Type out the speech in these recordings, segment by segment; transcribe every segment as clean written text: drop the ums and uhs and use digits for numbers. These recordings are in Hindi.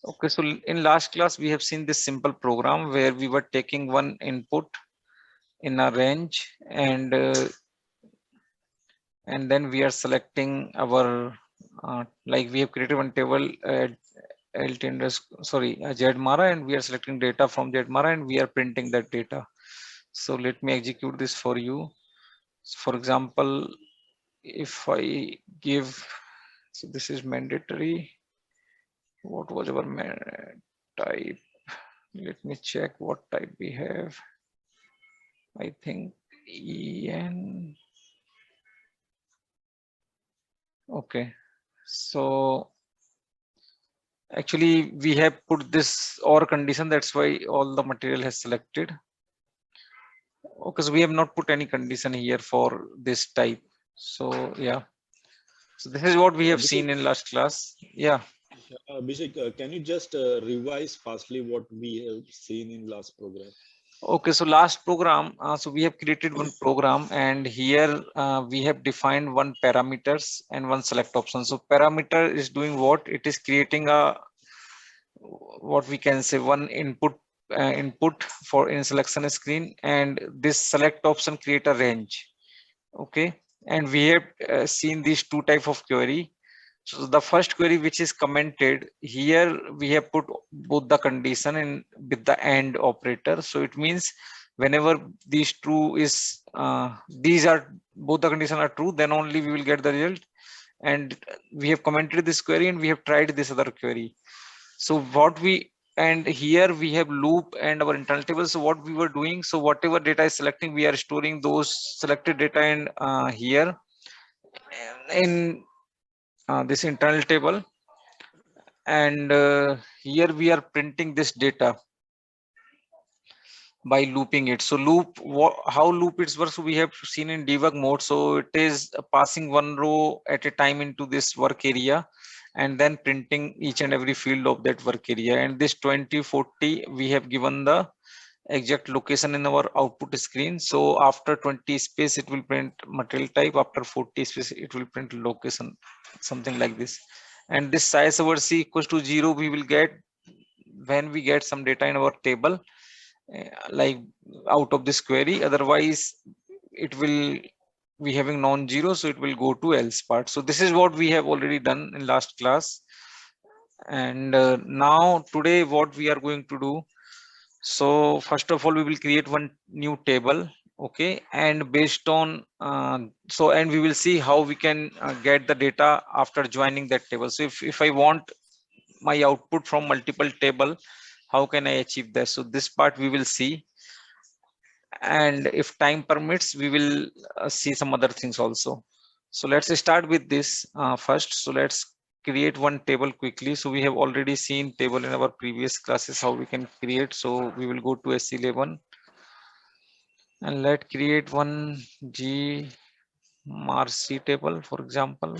Okay, so in last class we have seen this simple program where we were taking one input in a range, and then we are selecting our like we have created one table lt sorry Zmara, and we are selecting data from Zmara and we are printing that data. So let me execute this for you. For example, if I give, so this is mandatory. What was our type? Let me check what type we have. I think en. Okay, so actually we have put this or condition, that's why all the material has selected. Okay, so we have not put any condition here for this type. So yeah, so this is what we have Abhishek, seen in last class. Yeah. Abhishek, can you just revise fastly what we have seen in last program? Okay, so last program, so we have created one program, and here we have defined one parameters and one select option. So parameter is doing what? It is creating a, what we can say, one input for in selection screen, and this select option create a range. Okay, and we have seen these two type of query. So the first query which is commented here, we have put both the condition in with the AND operator. So it means whenever these true is these are both the condition are true, then only we will get the result. And we have commented this query and we have tried this other query. So what we, and here we have loop and our internal table. So what we were doing, so whatever data is selecting, we are storing those selected data in here in this internal table, and here we are printing this data by looping it. So loop, how loop it works, so we have seen in debug mode. So it is passing one row at a time into this work area and then printing each and every field of that work area. And this 2040 we have given the exact location in our output screen. So after 20 space it will print material type, after 40 space it will print location, something like this. And this size over c equals to 0 we will get when we get some data in our table, like out of this query. Otherwise it will be having non-zero, so it will go to else part. So this is what we have already done in last class. And now today what we are going to do, so first of all we will create one new table. Okay, and based on so, and we will see how we can get the data after joining that table. So if I want my output from multiple table, how can I achieve that? So this part we will see, and if time permits we will see some other things also. So let's start with this first. So let's create one table quickly. So we have already seen table in our previous classes how we can create. So we will go to SC11 and let create one G marc table, for example.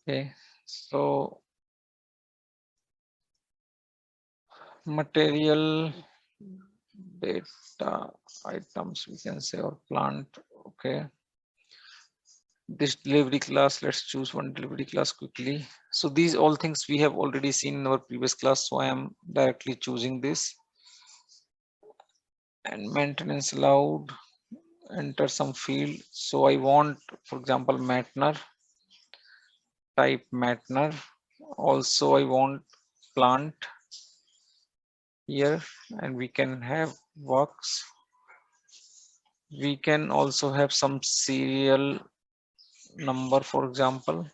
Okay, so material data items we can say, or plant. Okay, this delivery class, let's choose one delivery class quickly. So these all things we have already seen in our previous class, so I am directly choosing this. And maintenance allowed, enter some field. So I want, for example, Matner, type Matner. Also I want plant here, and we can have works. We can also have some serial number, for example,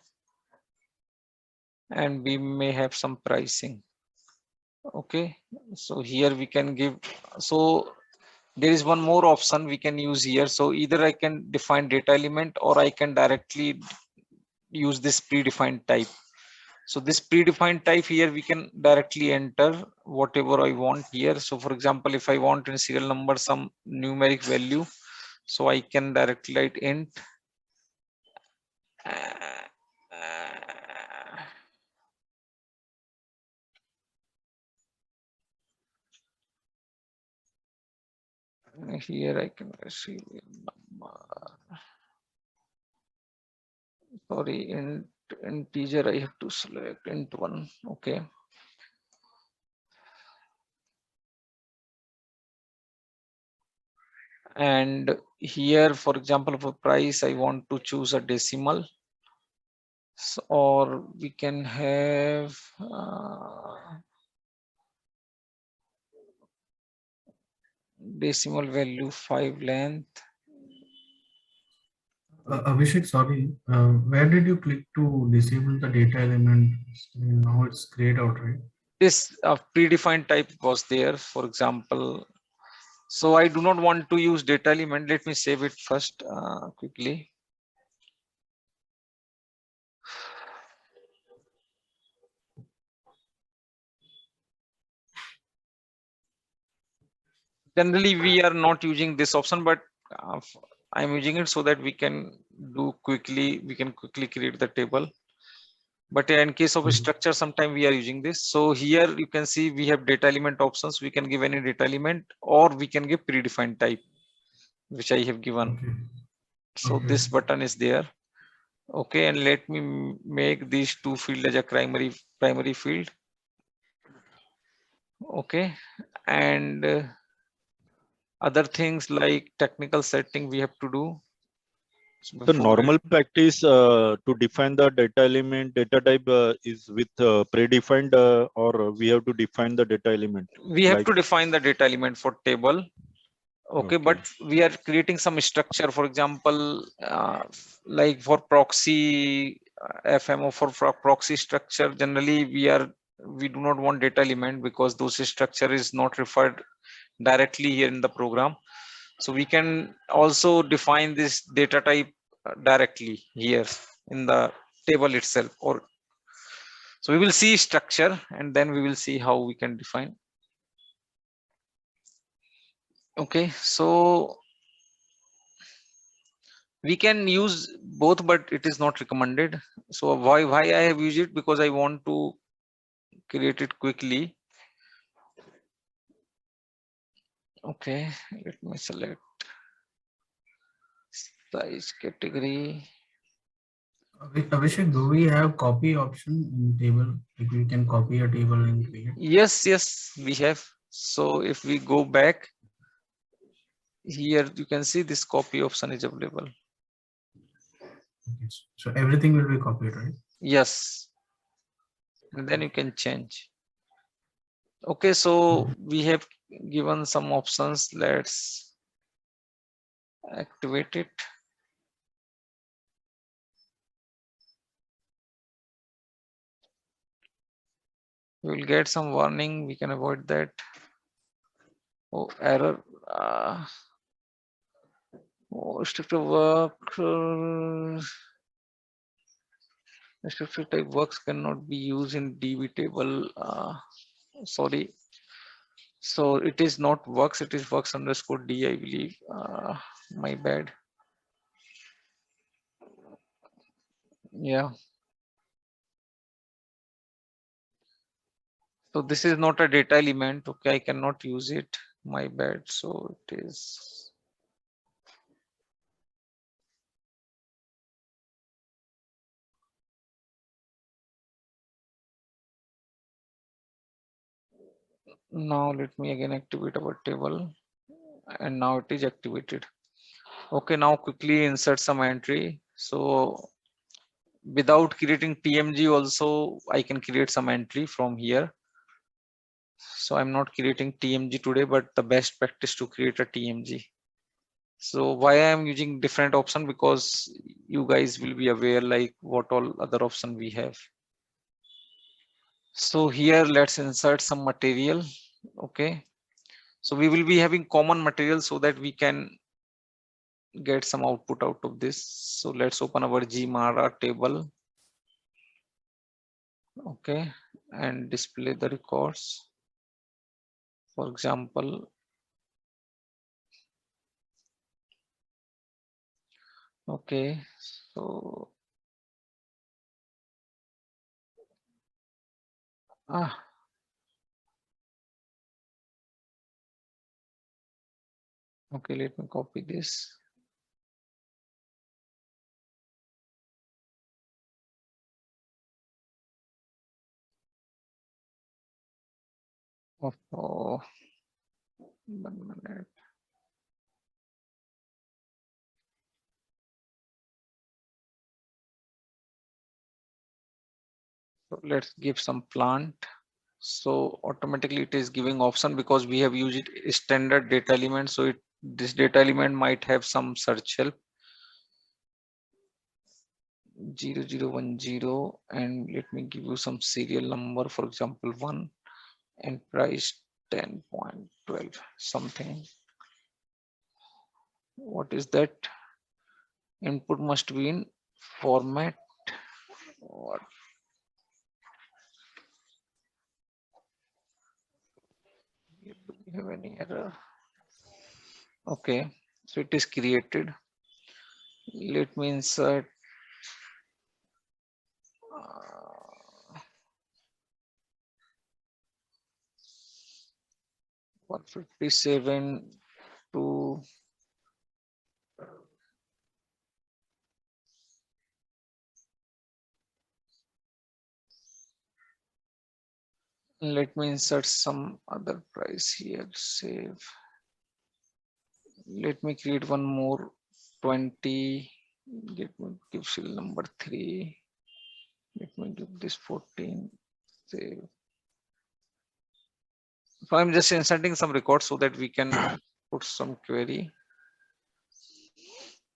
and we may have some pricing. Okay, so here we can give, so there is one more option we can use here. So either I can define data element or I can directly use this predefined type. So this predefined type here we can directly enter whatever I want here. So for example, if I want in serial number some numeric value, so I can directly write int Here I can see number. Sorry, integer I have to select int1. Okay. And here, for example, for price, I want to choose a decimal. So, or we can have decimal value 5 length. Abhishek, sorry, where did you click to disable the data element? Now it's grayed out, right? This predefined type was there, for example. So I do not want to use data element. Let me save it first quickly. Generally, we are not using this option, but I'm using it so that we can quickly create the table. But in case of a structure, sometime we are using this. So here you can see we have data element options. We can give any data element, or we can give predefined type, which I have given. Okay. So Okay. this button is there. Okay, and let me make these two field as a primary field. Okay, and other things like technical setting we have to do. So The before normal practice to define the data element data type is with predefined or we have to define the data element. we have Like to define the data element for table. Okay, but we are creating some structure, for example, like for proxy FMO, for proxy structure, generally we do not want data element because those structure is not referred directly here in the program. So we can also define this data type directly here in the table itself. Or so we will see structure and then we will see how we can define. Okay, so we can use both, but it is not recommended. So why I have used it? Because I want to create it quickly. Okay, let me select size category. Abhishek, do we have copy option in table? Like we can copy a table and create? Yes, we have. So if we go back here, you can see this copy option is available. Okay. So everything will be copied, right? Yes, and then you can change. Okay, so we have given some options. Let's activate it. We will get some warning. We can avoid that. Oh, error. Oh, restricted work. Restricted type works cannot be used in DB table. Sorry. So it is not works. It is works underscore D, I believe. My bad. Yeah. So this is not a data element. Okay, I cannot use it. My bad. So it is. Now let me again activate our table, and now it is activated. Okay, now quickly insert some entry. So without creating TMG also, I can create some entry from here. So I'm not creating TMG today, but the best practice to create a TMG. So why I am using different option, because you guys will be aware like what all other option we have. So here let's insert some material. Okay, so we will be having common material so that we can get some output out of this. So let's open our Gmara table. Okay, and display the records. For example, okay, so ah, Okay, let me copy this. Oh, 1 minute. So let's give some plant. So automatically it is giving option because we have used it standard data element. So this data element might have some search help. 0010, and let me give you some serial number, for example 1, and price 10.12 something. What is that? Input must be in format. What? Do we have any error? Okay, so it is created. Let me insert 157 to let me insert some other price here. Save. Let me create one more 20. Let me give serial number 3. Let me give this 14. Save. So I'm just inserting some records so that we can put some query.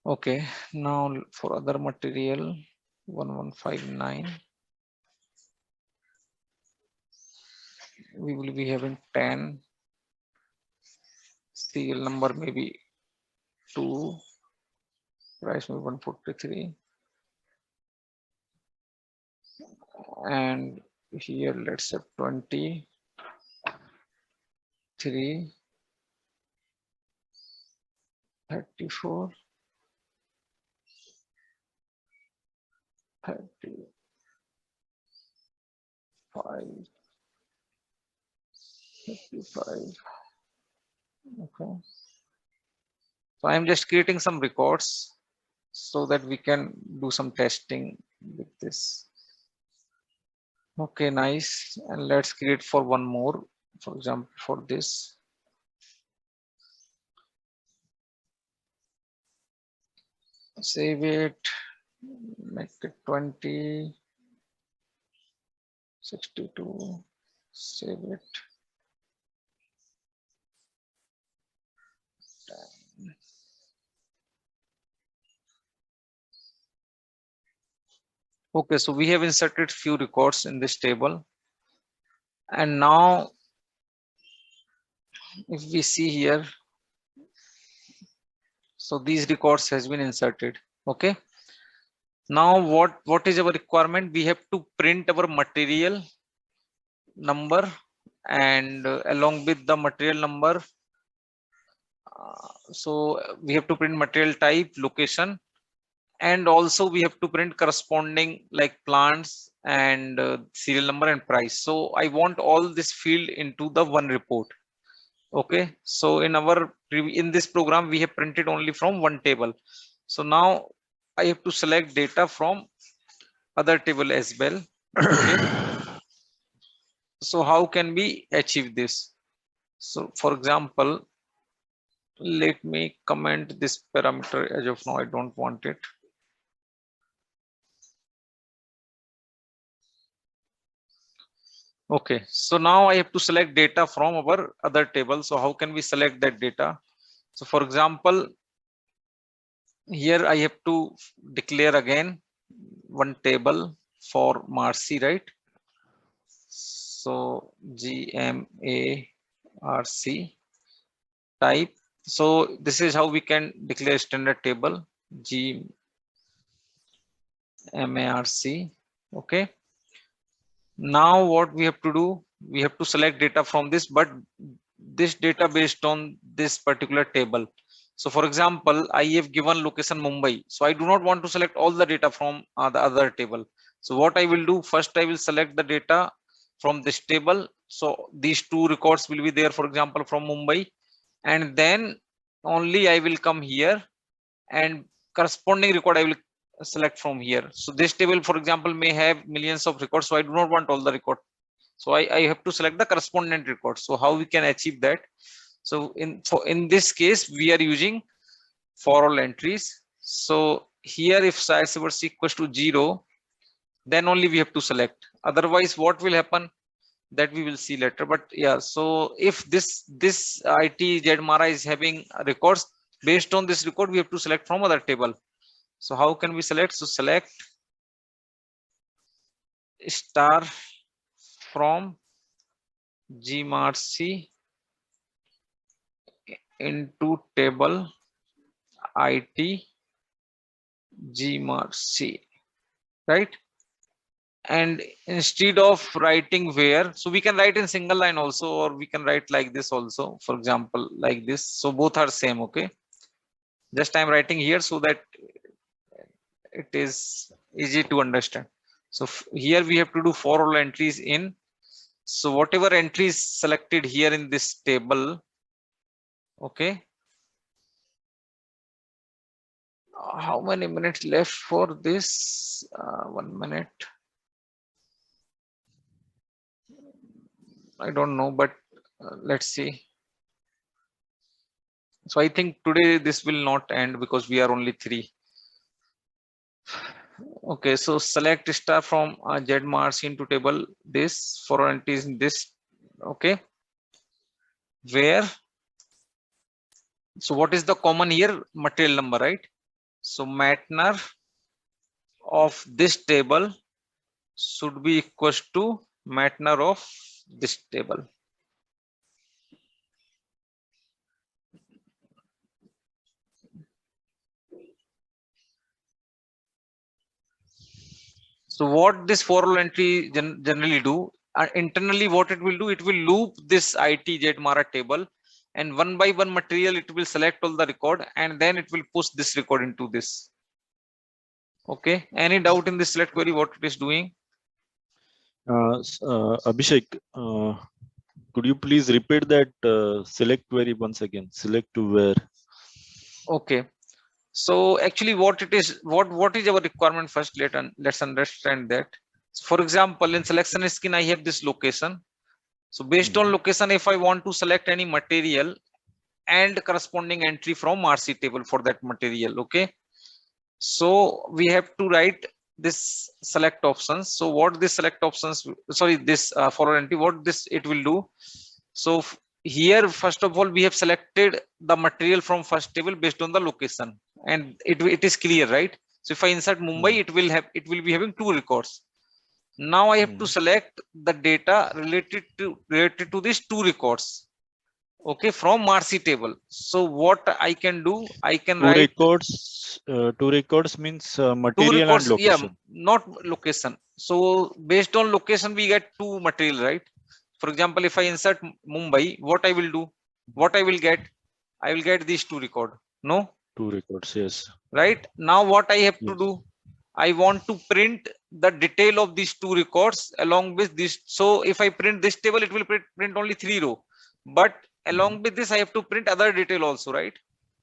Okay, now for other material 1159, we will be having 10, serial number maybe 2, price maybe 143, and here let's have 20, 3, 34, 35, 55. Okay, so I'm just creating some records so that we can do some testing with this. Okay, nice. And let's create for one more, for example, for this. Save it, make it 20, 62, save it. 10. Okay, so we have inserted few records in this table. And now if we see here, so these records has been inserted. Okay. Now what is our requirement? We have to print our material number, and along with the material number, so we have to print material type, location, and also we have to print corresponding like plants and serial number and price. So I want all this field into the one report. Okay, so in this program we have printed only from one table. So now I have to select data from other table as well. Okay. So how can we achieve this? So for example, let me comment this parameter. As of now I don't want it. Okay, so now I have to select data from our other table. So how can we select that data? So for example, here I have to declare again one table for Marcy, right? So GMARC type. So this is how we can declare standard table GMARC. Okay. Now what we have to do, we have to select data from this, but this data based on this particular table. So for example, I have given location Mumbai. So I do not want to select all the data from the other table. So what I will do, first I will select the data from this table. So these two records will be there, for example, from Mumbai. And then only I will come here and corresponding record I will select from here. So this table, for example, may have millions of records. So I do not want all the record. So I have to select the correspondent record. So how we can achieve that? So in this case, we are using for all entries. So here, if size was equals to 0, then only we have to select. Otherwise, what will happen? That we will see later. But yeah, so if this IT ZMARA is having records, based on this record, we have to select from other table. So how can we select? So select star from GMRC into table IT GMRC, right? And instead of writing where, so we can write in single line also, or we can write like this also, for example, like this. So both are same. Okay, just I'm writing here so that it is easy to understand. So here we have to do for all entries in. So whatever entries selected here in this table, okay. How many minutes left for this? 1 minute. I don't know, but let's see. So I think today this will not end because we are only 3. Okay, so select star from ZMARC into table this for entries in this. Okay, where, so what is the common here? Material number, right? So Matner of this table should be equals to Matner of this table. So what this for all entry generally do, internally what it will do, it will loop this IT ZMARA table, and one by one material it will select all the record, and then it will push this record into this. Okay, any doubt in this select query what it is doing? Abhishek, could you please repeat that select query once again? Select to where? Okay, so actually what it is, what is our requirement first? Let's understand that. So for example, in selection skin I have this location. So based on location, if I want to select any material and corresponding entry from RC table for that material, okay, so we have to write this select options. So what this select options, sorry, this for entry, what this it will do? So here first of all we have selected the material from first table based on the location, and it is clear, right? So if I insert Mumbai, it will be having 2 records. Now I have to select the data related to these 2 records, okay, from RC table. So what I can do, I can write 2 records means 2 material records, and yeah, location. not location. So based on location we get 2 material, right? For example, if I insert Mumbai, what I will do, what I will get, I will get these 2 record. No, 2 records, yes. right? Now what I have to Yes. do, I want to print the detail of these 2 records along with this. So if I print this table, it will print only 3 row, but along with this I have to print other detail also, right?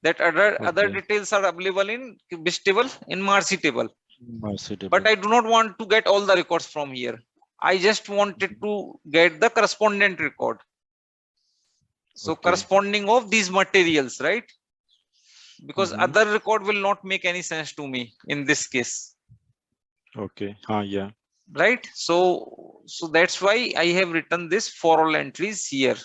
That other details are available in which table? In MARC table. But I do not want to get all the records from here. I just wanted to get the correspondent record. So corresponding of these materials, right? Because other record will not make any sense to me in this case. Okay. Yeah. Right. So that's why I have written this for all entries here.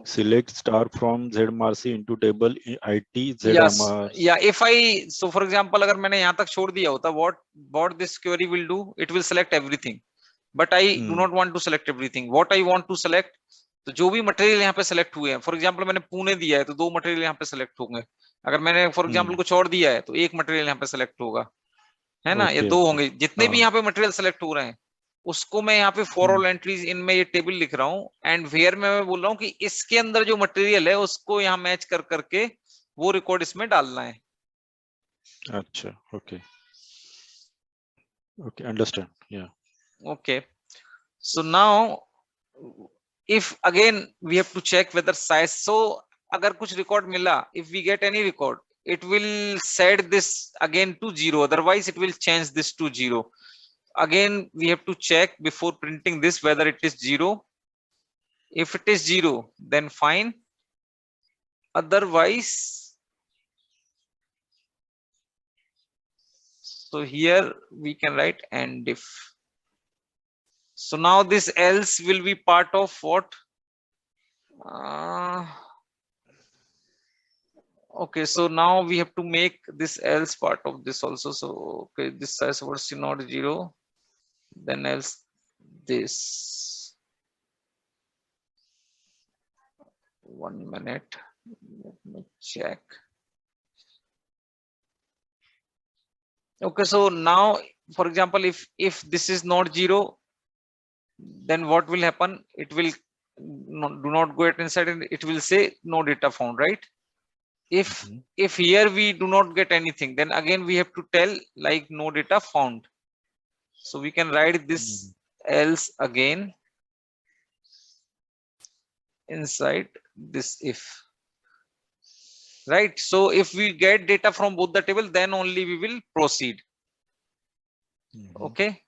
Select star from ZMRC into table IT ZMRC. ZMRC. Yeah. If I, so for example, अगर मैंने यहाँ तक छोड़ दिया होता, what this query will do? It will select everything. But I do not want to select everything. What I want to select, तो जो भी मटेरियल यहाँ पे सेलेक्ट हुए हैं, फॉर एग्जांपल मैंने पुणे दिया है तो 2 मटेरियल यहाँ पे सेलेक्ट होंगे. अगर मैंने फॉर एग्जांपल कुछ और दिया है तो 1 मटेरियल यहाँ पे सेलेक्ट होगा, है ना, या 2 होंगे. जितने भी यहाँ पे मटेरियल सेलेक्ट हो रहे हैं उसको मैं यहाँ पे फॉर ऑल एंट्रीज इनमें ये टेबल लिख रहा हूँ, एंड वेयर में मैं बोल रहा हूँ कि इसके अंदर जो मटेरियल है उसको यहाँ मैच कर करके वो रिकॉर्ड इसमें डालना है. अच्छा, ओके अंडरस्टैंड. या okay, so now if again we have to check whether size, so agar kuch record mila, if we get any record, it will set this again to 0, otherwise it will change this to 0. Again we have to check before printing this whether it is 0. If it is 0, then fine, otherwise, so here we can write and if. So now this else will be part of what? Okay, so now we have to make this else part of this also. So okay, this size was not 0, then else this. 1 minute, let me check. Okay, so now for example, if this is not 0, then what will happen? It will do not go inside and it will say no data found, right? If here we do not get anything, then again we have to tell like no data found. So we can write this else again inside this if, right? So if we get data from both the table, then only we will proceed. Okay,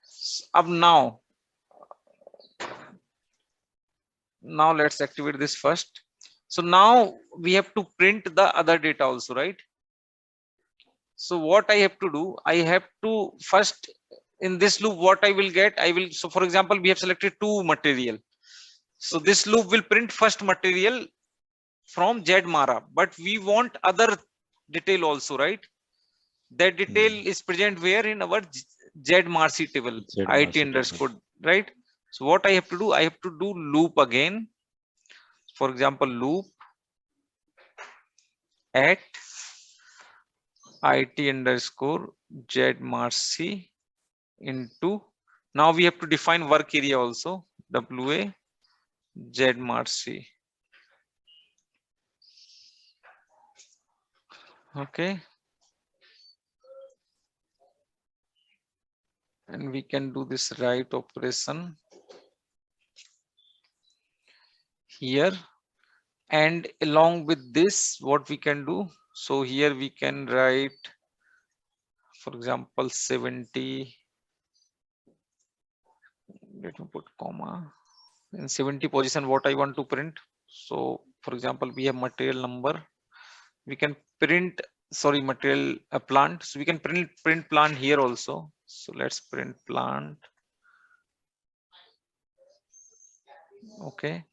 up now let's activate this first. So now we have to print the other data also, right? So what I have to do, I have to first in this loop, what I will get, so for example, we have selected 2 material. So this loop will print first material from ZMARA, but we want other detail also, right? That detail is present where in our ZMARC table, IT underscore, right? So what I have to do, I have to do loop again. For example, loop at IT underscore ZMARC into, now we have to define work area also, WA ZMARC. Okay, and we can do this write operation here, and along with this what we can do, so here we can write for example 70, let me put comma in 70 position what I want to print. So for example, we have material number, we can print, sorry, material plant, so we can print plant here also. So let's print plant. Okay,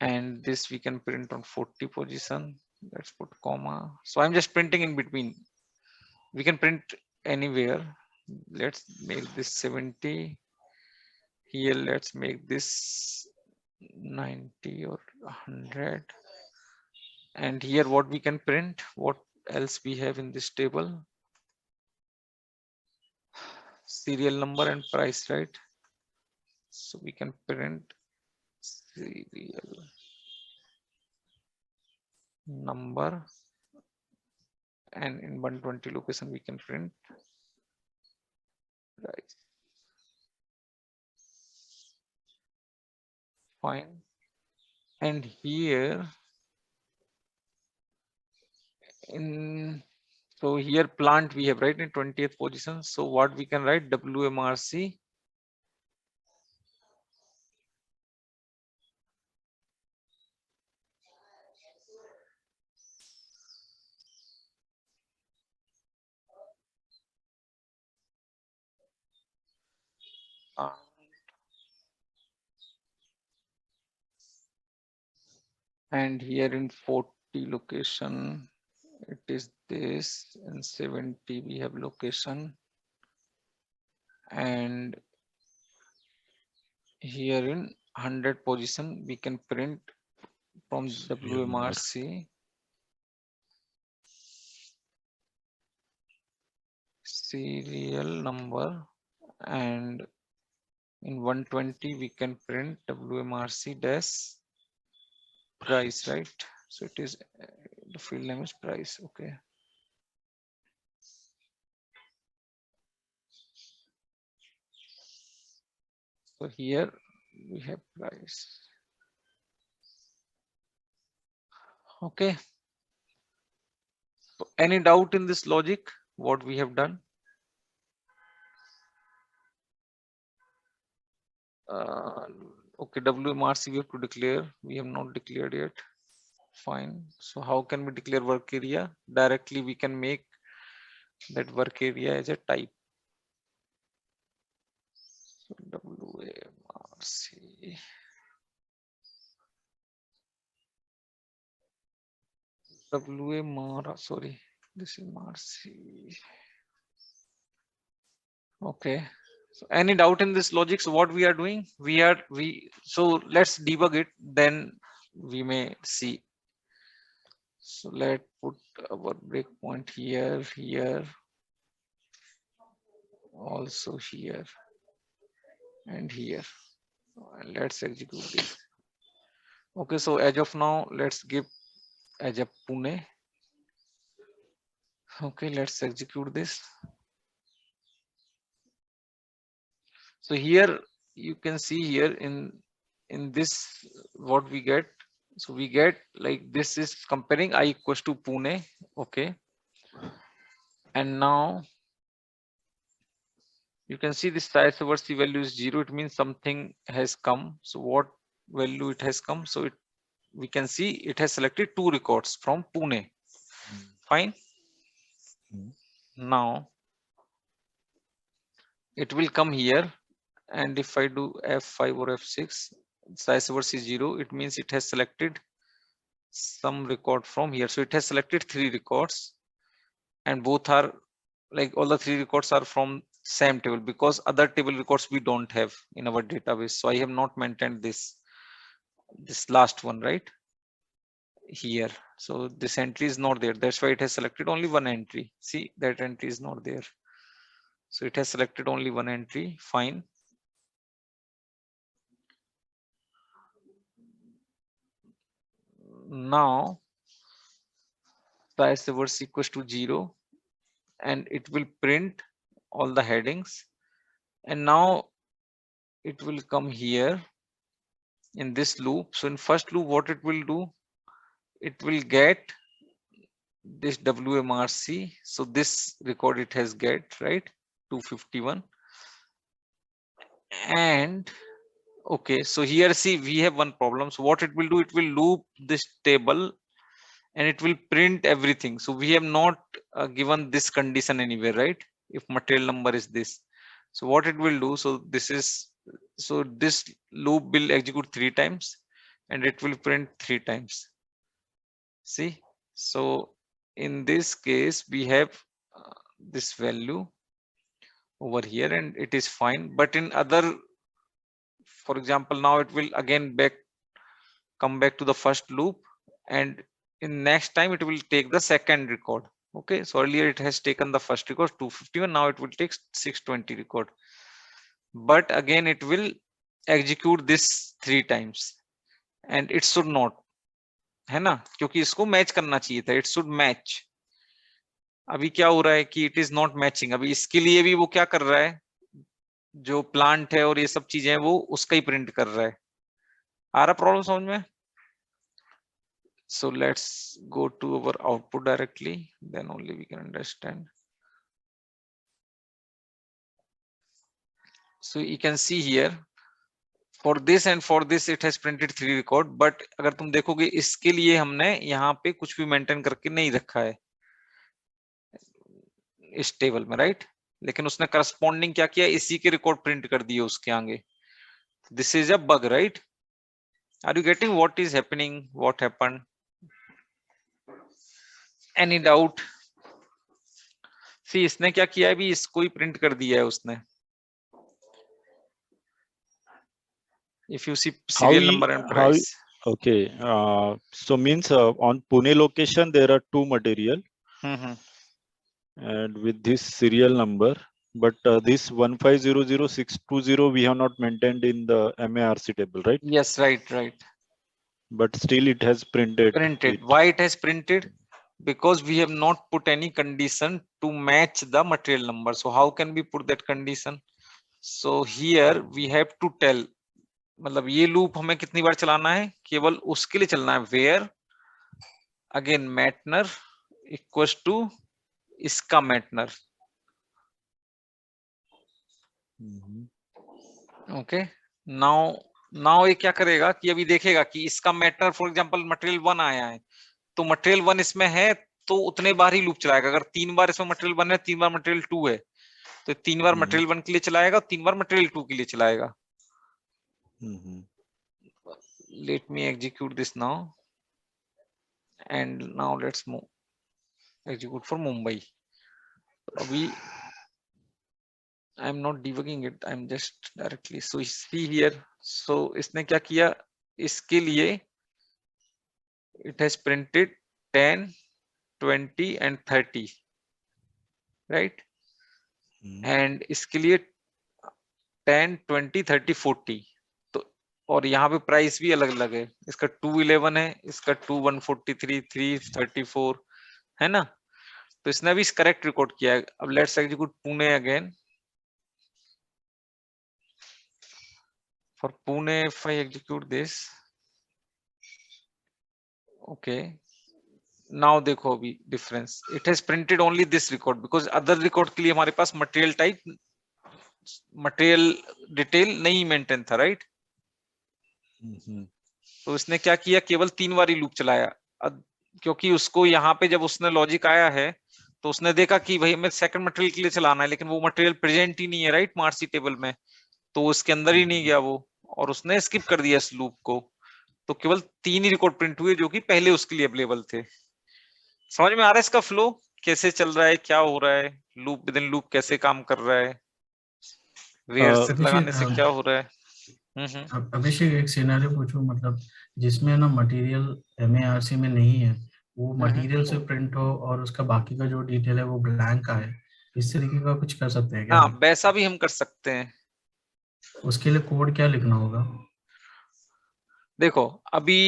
and this we can print on 40 position, let's put comma. So I'm just printing in between, we can print anywhere. Let's make this 70 here, let's make this 90 or 100, and here what we can print, what else we have in this table, serial number and price, right? So we can print serial number, and in 120 location we can print price. Fine, and here in, so here plant we have right in 20th position, so what we can write, WMRC and here in 40 location it is this, and 70 we have location, and here in 100 position we can print from WMRC serial number, and in 120 we can print WMRC dash price, right? So it is the field name is price. Okay, so here we have price. Okay. So any doubt in this logic, what we have done? Okay, WMRC we have to declare. We have not declared yet. Fine. So how can we declare work area? Directly we can make that work area as a type. So WMRC. Sorry, this is MRC. Okay. So any doubt in this logic? So what we are doing? So let's debug it, then we may see. So let's put our breakpoint here, here, also here, and here. And let's execute this. Okay, so as of now, let's give as a Pune. Okay, let's execute this. So here you can see here in this what we get. So we get like this is comparing I equals to Pune. Okay, and now you can see this size over C value is 0. It means something has come. So what value it has come? So we can see it has selected 2 records from Pune. Fine. Now it will come here, and if I do F5 or F6, size over C 0, it means it has selected some record from here. So it has selected 3 records, and both are like all the 3 records are from same table, because other table records we don't have in our database. So I have not maintained this last one right here. So this entry is not there. That's why it has selected only one entry. See, that entry is not there. So it has selected only one entry. Fine. Now size over equals to 0, and it will print all the headings, and now it will come here in this loop. So in first loop, what it will do, it will get this WMRC. So this record it has get, right, 251. And okay, so here see we have one problem. So what it will do, it will loop this table and it will print everything. So we have not given this condition anywhere, right? If material number is this, so what it will do, so this loop will execute 3 times and it will print 3 times. See, so in this case we have this value over here and it is fine. But in other, for example, now it will again come back to the first loop, and in next time it will take the second record. Okay, so earlier it has taken the first record 251, now it will take 620 record, but again it will execute this 3 times, and it should not, है ना, क्योंकि इसको मैच करना चाहिए था, it should match. अभी क्या हो रहा है कि it is not matching. अभी इसके लिए भी वो क्या कर रहा है, जो प्लांट है और ये सब चीजें हैं वो उसका ही प्रिंट कर रहा है. आ रहा प्रॉब्लम समझ में? So let's go to our output directly, then only we can understand. So you can see here for this and for this it has printed 3 record, but अगर तुम देखोगे इसके लिए हमने यहाँ पे कुछ भी मेंटेन करके नहीं रखा है इस टेबल में, राइट? लेकिन उसने करस्पॉन्डिंग क्या किया, इसी के रिकॉर्ड प्रिंट कर दिए उसके आगे. This is a bug, right? Are you getting what is happening, what happened? Any doubt? See इसने क्या किया है, अभी इसको ही प्रिंट कर दिया है उसने. If you see serial number and price. Okay, so means on Pune location there are 2 material and with this serial number, but this 1500620 we have not maintained in the MARC table, right? Yes, right. But still it has printed. Why it has printed? Because we have not put any condition to match the material number. So how can we put that condition? So here we have to tell, मतलब ये लूप हमें कितनी बार चलाना है, केवल उसके लिए चलना है where again Meitner equals to इसका Meitner. ओके, नाउ ये क्या करेगा कि अभी देखेगा कि इसका मैटर फॉर एग्जांपल मटेरियल 1 आया है, तो मटेरियल 1 इसमें है तो उतने बार ही लूप चलाएगा। अगर 3 बार इसमें मटेरियल 1 है, 3 बार मटेरियल 2 है, तो 3 बार मटेरियल 1 के लिए चलाएगा, 3 बार मटेरियल 2 के लिए चलाएगा। Let me execute this now and now let's execute for Mumbai. अभी I'm not debugging it, I'm just directly, so see here, so इसने क्या किया, इसके लिए it has printed 10, 20 and 30, right? And इसके लिए 10, 20, 30, 40, तो और यहाँ पे प्राइस भी अलग अलग है, इसका 211 है, इसका 2143, 334 है ना। तो इसने अभी करेक्ट रिकॉर्ड किया है। अब let's execute Pune again. For Pune, if I execute this, okay, now देखो अभी difference, it has printed only this record because other record के लिए हमारे पास मटेरियल टाइप, मटेरियल डिटेल नहीं मेंटेन था, राइट? तो इसने क्या किया, केवल 3 बार ही लूप चलाया। क्योंकि उसको यहाँ पे जब उसने लॉजिक आया है तो उसने देखा कि भाई हमें सेकंड मटेरियल के लिए चलाना है, लेकिन वो मटेरियल प्रेजेंट ही नहीं है, राइट, मार्कसी टेबल में, तो उसके अंदर ही नहीं गया वो, और उसने स्किप कर दिया इस लूप को। तो केवल 3 ही रिकॉर्ड प्रिंट हुए जो कि पहले उसके लिए अवेलेबल थे। समझ में आ रहा है इसका फ्लो कैसे चल रहा है, क्या हो रहा है, लूप विद इन लूप कैसे काम कर रहा है, वेयर लगाने से क्या हो रहा है। अभिषेक एक सिनेरियो पूछूं, मतलब जिसमें ना मटेरियल एमएआरसी में नहीं है, वो मटेरियल से प्रिंट हो और उसका बाकी का जो डिटेल है वो ब्लैंक आए, इस तरीके का कुछ कर सकते हैं क्या? हाँ, वैसा भी हम कर सकते हैं। उसके लिए कोड क्या लिखना होगा? देखो अभी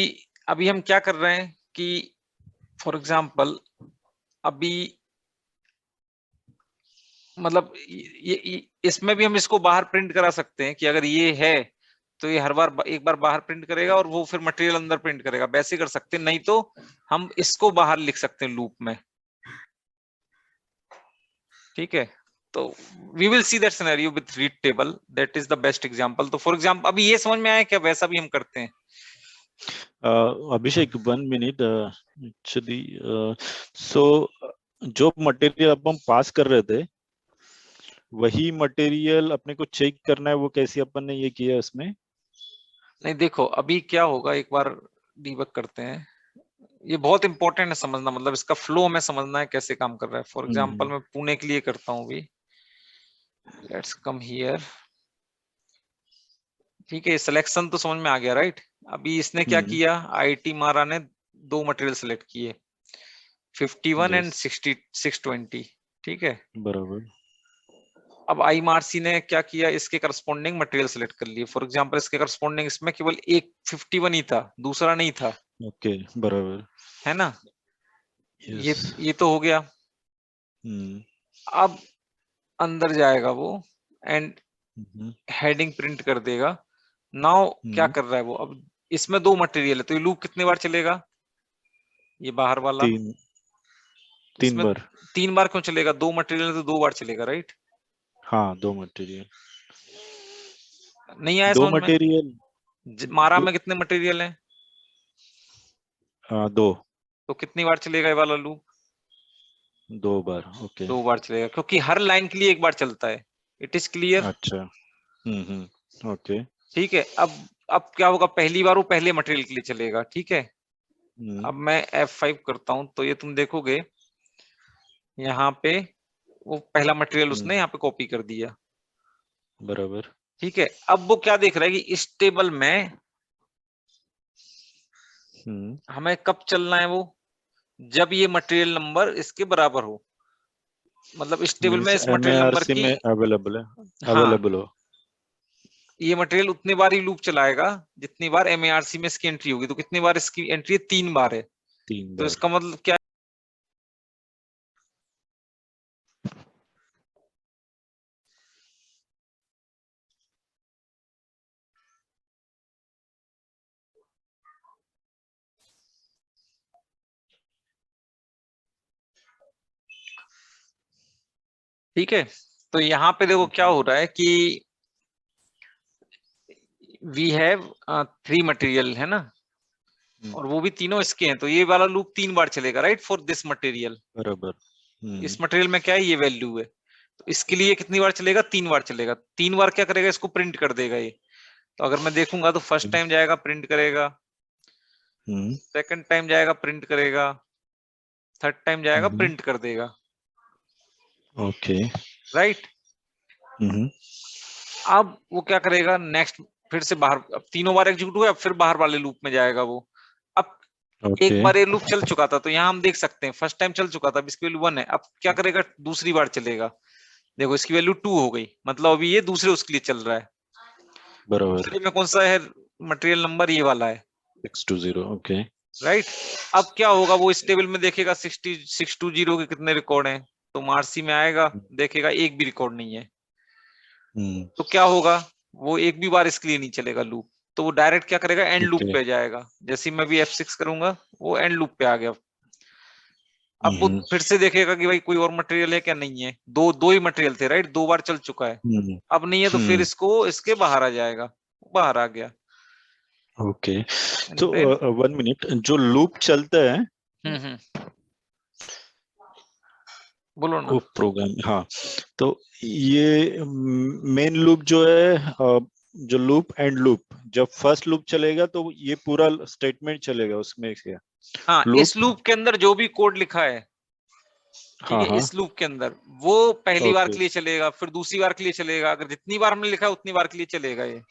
अभी हम क्या कर रहे हैं कि फॉर एग्जांपल अभी मतलब इसमें भी हम इसको बाहर प्रिंट करा सकते हैं कि अगर ये है तो ये हर बार एक बार बाहर प्रिंट करेगा और वो फिर मटेरियल अंदर प्रिंट करेगा, वैसे कर सकते हैं। नहीं तो हम इसको बाहर लिख सकते हैं लूप में, ठीक है। तो we will see that scenario with read table, that is the best example. तो फॉर एग्जांपल अभी ये समझ में आया क्या, वैसा भी हम करते हैं। अभिषेक 1 मिनट एक्चुअली, सो जो मटेरियल अब हम पास कर रहे थे वही मटेरियल अपने को चेक करना है, वो कैसे अपन ने ये किया इसमें? नहीं देखो अभी क्या होगा, एक बार डीबग करते हैं। ये बहुत इंपॉर्टेंट है समझना, मतलब इसका फ्लो हमें समझना है कैसे काम कर रहा है। फॉर एग्जांपल मैं पुणे के लिए करता हूँ अभी, लेट्स कम हियर, ठीक है। सिलेक्शन तो समझ में आ गया, राइट? अभी इसने क्या किया, आईटी मारा ने 2 मटेरियल सेलेक्ट किए, 51 एंड 620, ठीक है बराबर। अब आई मार्सी ने क्या किया, इसके करस्पॉन्डिंग मटेरियल सेलेक्ट कर लिए। फॉर एग्जांपल इसके करस्पॉन्डिंग इसमें केवल एक 51 ही था, दूसरा नहीं था, ओके बराबर है ना। yes. ये तो हो गया। अब अंदर जाएगा वो एंड हेडिंग प्रिंट कर देगा। नाउ क्या कर रहा है वो, अब इसमें 2 मटेरियल है तो ये लूप कितने बार चलेगा, ये बाहर वाला 3 बार। 3 बार क्यों चलेगा, 2 मटेरियल तो 2 बार चलेगा, राइट? हाँ 2 मटेरियल। नहीं आया 2 समझ मटेरियल में? मारा में कितने मटेरियल हैं? 2। तो कितनी बार चलेगा ये वाला लूप? 2 बार। ओके 2 बार चलेगा, क्योंकि हर लाइन के लिए 1 बार चलता है। It is clear? अच्छा। ओके ठीक है। अब क्या होगा, पहली बार वो पहले मटेरियल के लिए चलेगा, ठीक है। अब मैं F5 करता हूं तो ये तुम देखोगे यहाँ पे वो पहला मटेरियल उसने यहाँ पे कॉपी कर दिया, बराबर। ठीक है। अब वो क्या देख रहा है कि इस टेबल में हमें कब चलना है, वो जब ये मटेरियल नंबर इसके बराबर हो, मतलब इस टेबल में इस मटेरियल नंबर MARC की, में अवेलेबल है, हाँ, अवेलेबल हो। ये मटेरियल उतनी बार ही लूप चलाएगा जितनी बार MARC में इसकी एंट्री होगी। तो कितनी बार इसकी एंट्री है, 3 बार है। 3 तो बार। इसका मतलब क्या, ठीक है, तो यहाँ पे देखो क्या हो रहा है कि वी हैव 3 मटेरियल है ना, और वो भी तीनों इसके हैं, तो ये वाला लूप 3 बार चलेगा, राइट, फॉर दिस मटेरियल। बराबर। इस मटेरियल में क्या है, ये वैल्यू है, तो इसके लिए कितनी बार चलेगा, 3 बार चलेगा। 3 बार क्या करेगा, इसको प्रिंट कर देगा ये। तो अगर मैं देखूंगा तो फर्स्ट टाइम जाएगा प्रिंट करेगा, सेकंड टाइम जाएगा प्रिंट करेगा, थर्ड टाइम जाएगा प्रिंट कर देगा, ओके। राइट। अब वो क्या करेगा, नेक्स्ट फिर से बाहर, अब तीनों बार एग्जीक्यूट हुआ, अब फिर बाहर वाले लूप में जाएगा वो। अब एक बार ये लूप चल चुका था, तो यहाँ हम देख सकते हैं फर्स्ट टाइम चल चुका था, अब इसकी वैल्यू 1 है। अब क्या करेगा, दूसरी बार चलेगा, देखो इसकी वैल्यू 2 हो गई, मतलब अभी ये दूसरे उसके लिए चल रहा है। बराबर। दूसरे में कौन सा है मटेरियल नंबर, ये वाला है, 620, ओके। राइट। अब क्या होगा, वो इस टेबल में देखेगा 620 के कितने रिकॉर्ड हैं, तो मार्सी में आएगा, देखेगा एक भी रिकॉर्ड नहीं है। तो क्या होगा, वो एक भी बार इसके लिए नहीं चलेगा लूप, तो वो डायरेक्ट क्या करेगा, एंड लूप पे जाएगा। जैसे मैं भी F6 करूंगा, वो एंड लूप पे आ गया। अब वो फिर से देखेगा कि भाई कोई और मटेरियल है क्या, नहीं है, दो ही मटेरियल थे, राइट, 2 बार चल चुका है, अब नहीं है, तो फिर इसको इसके बाहर आ जाएगा, बाहर आ गया। ओके, तो 1 मिनट, जो लूप चलता है, बोलो ना। वो प्रोग्राम, हाँ, तो ये मेन लूप जो है, जो लूप एंड लूप, जब फर्स्ट लूप चलेगा तो ये पूरा स्टेटमेंट चलेगा उसमें क्या? हाँ, लूप, इस लूप के अंदर जो भी कोड लिखा है, ठीक हाँ है, हाँ, इस लूप के अंदर वो पहली बार ओके। के लिए चलेगा, फिर दूसरी बार के लिए चलेगा, अगर जितनी बार हमने लिखा है उतनी बार के लिए चलेगा ये।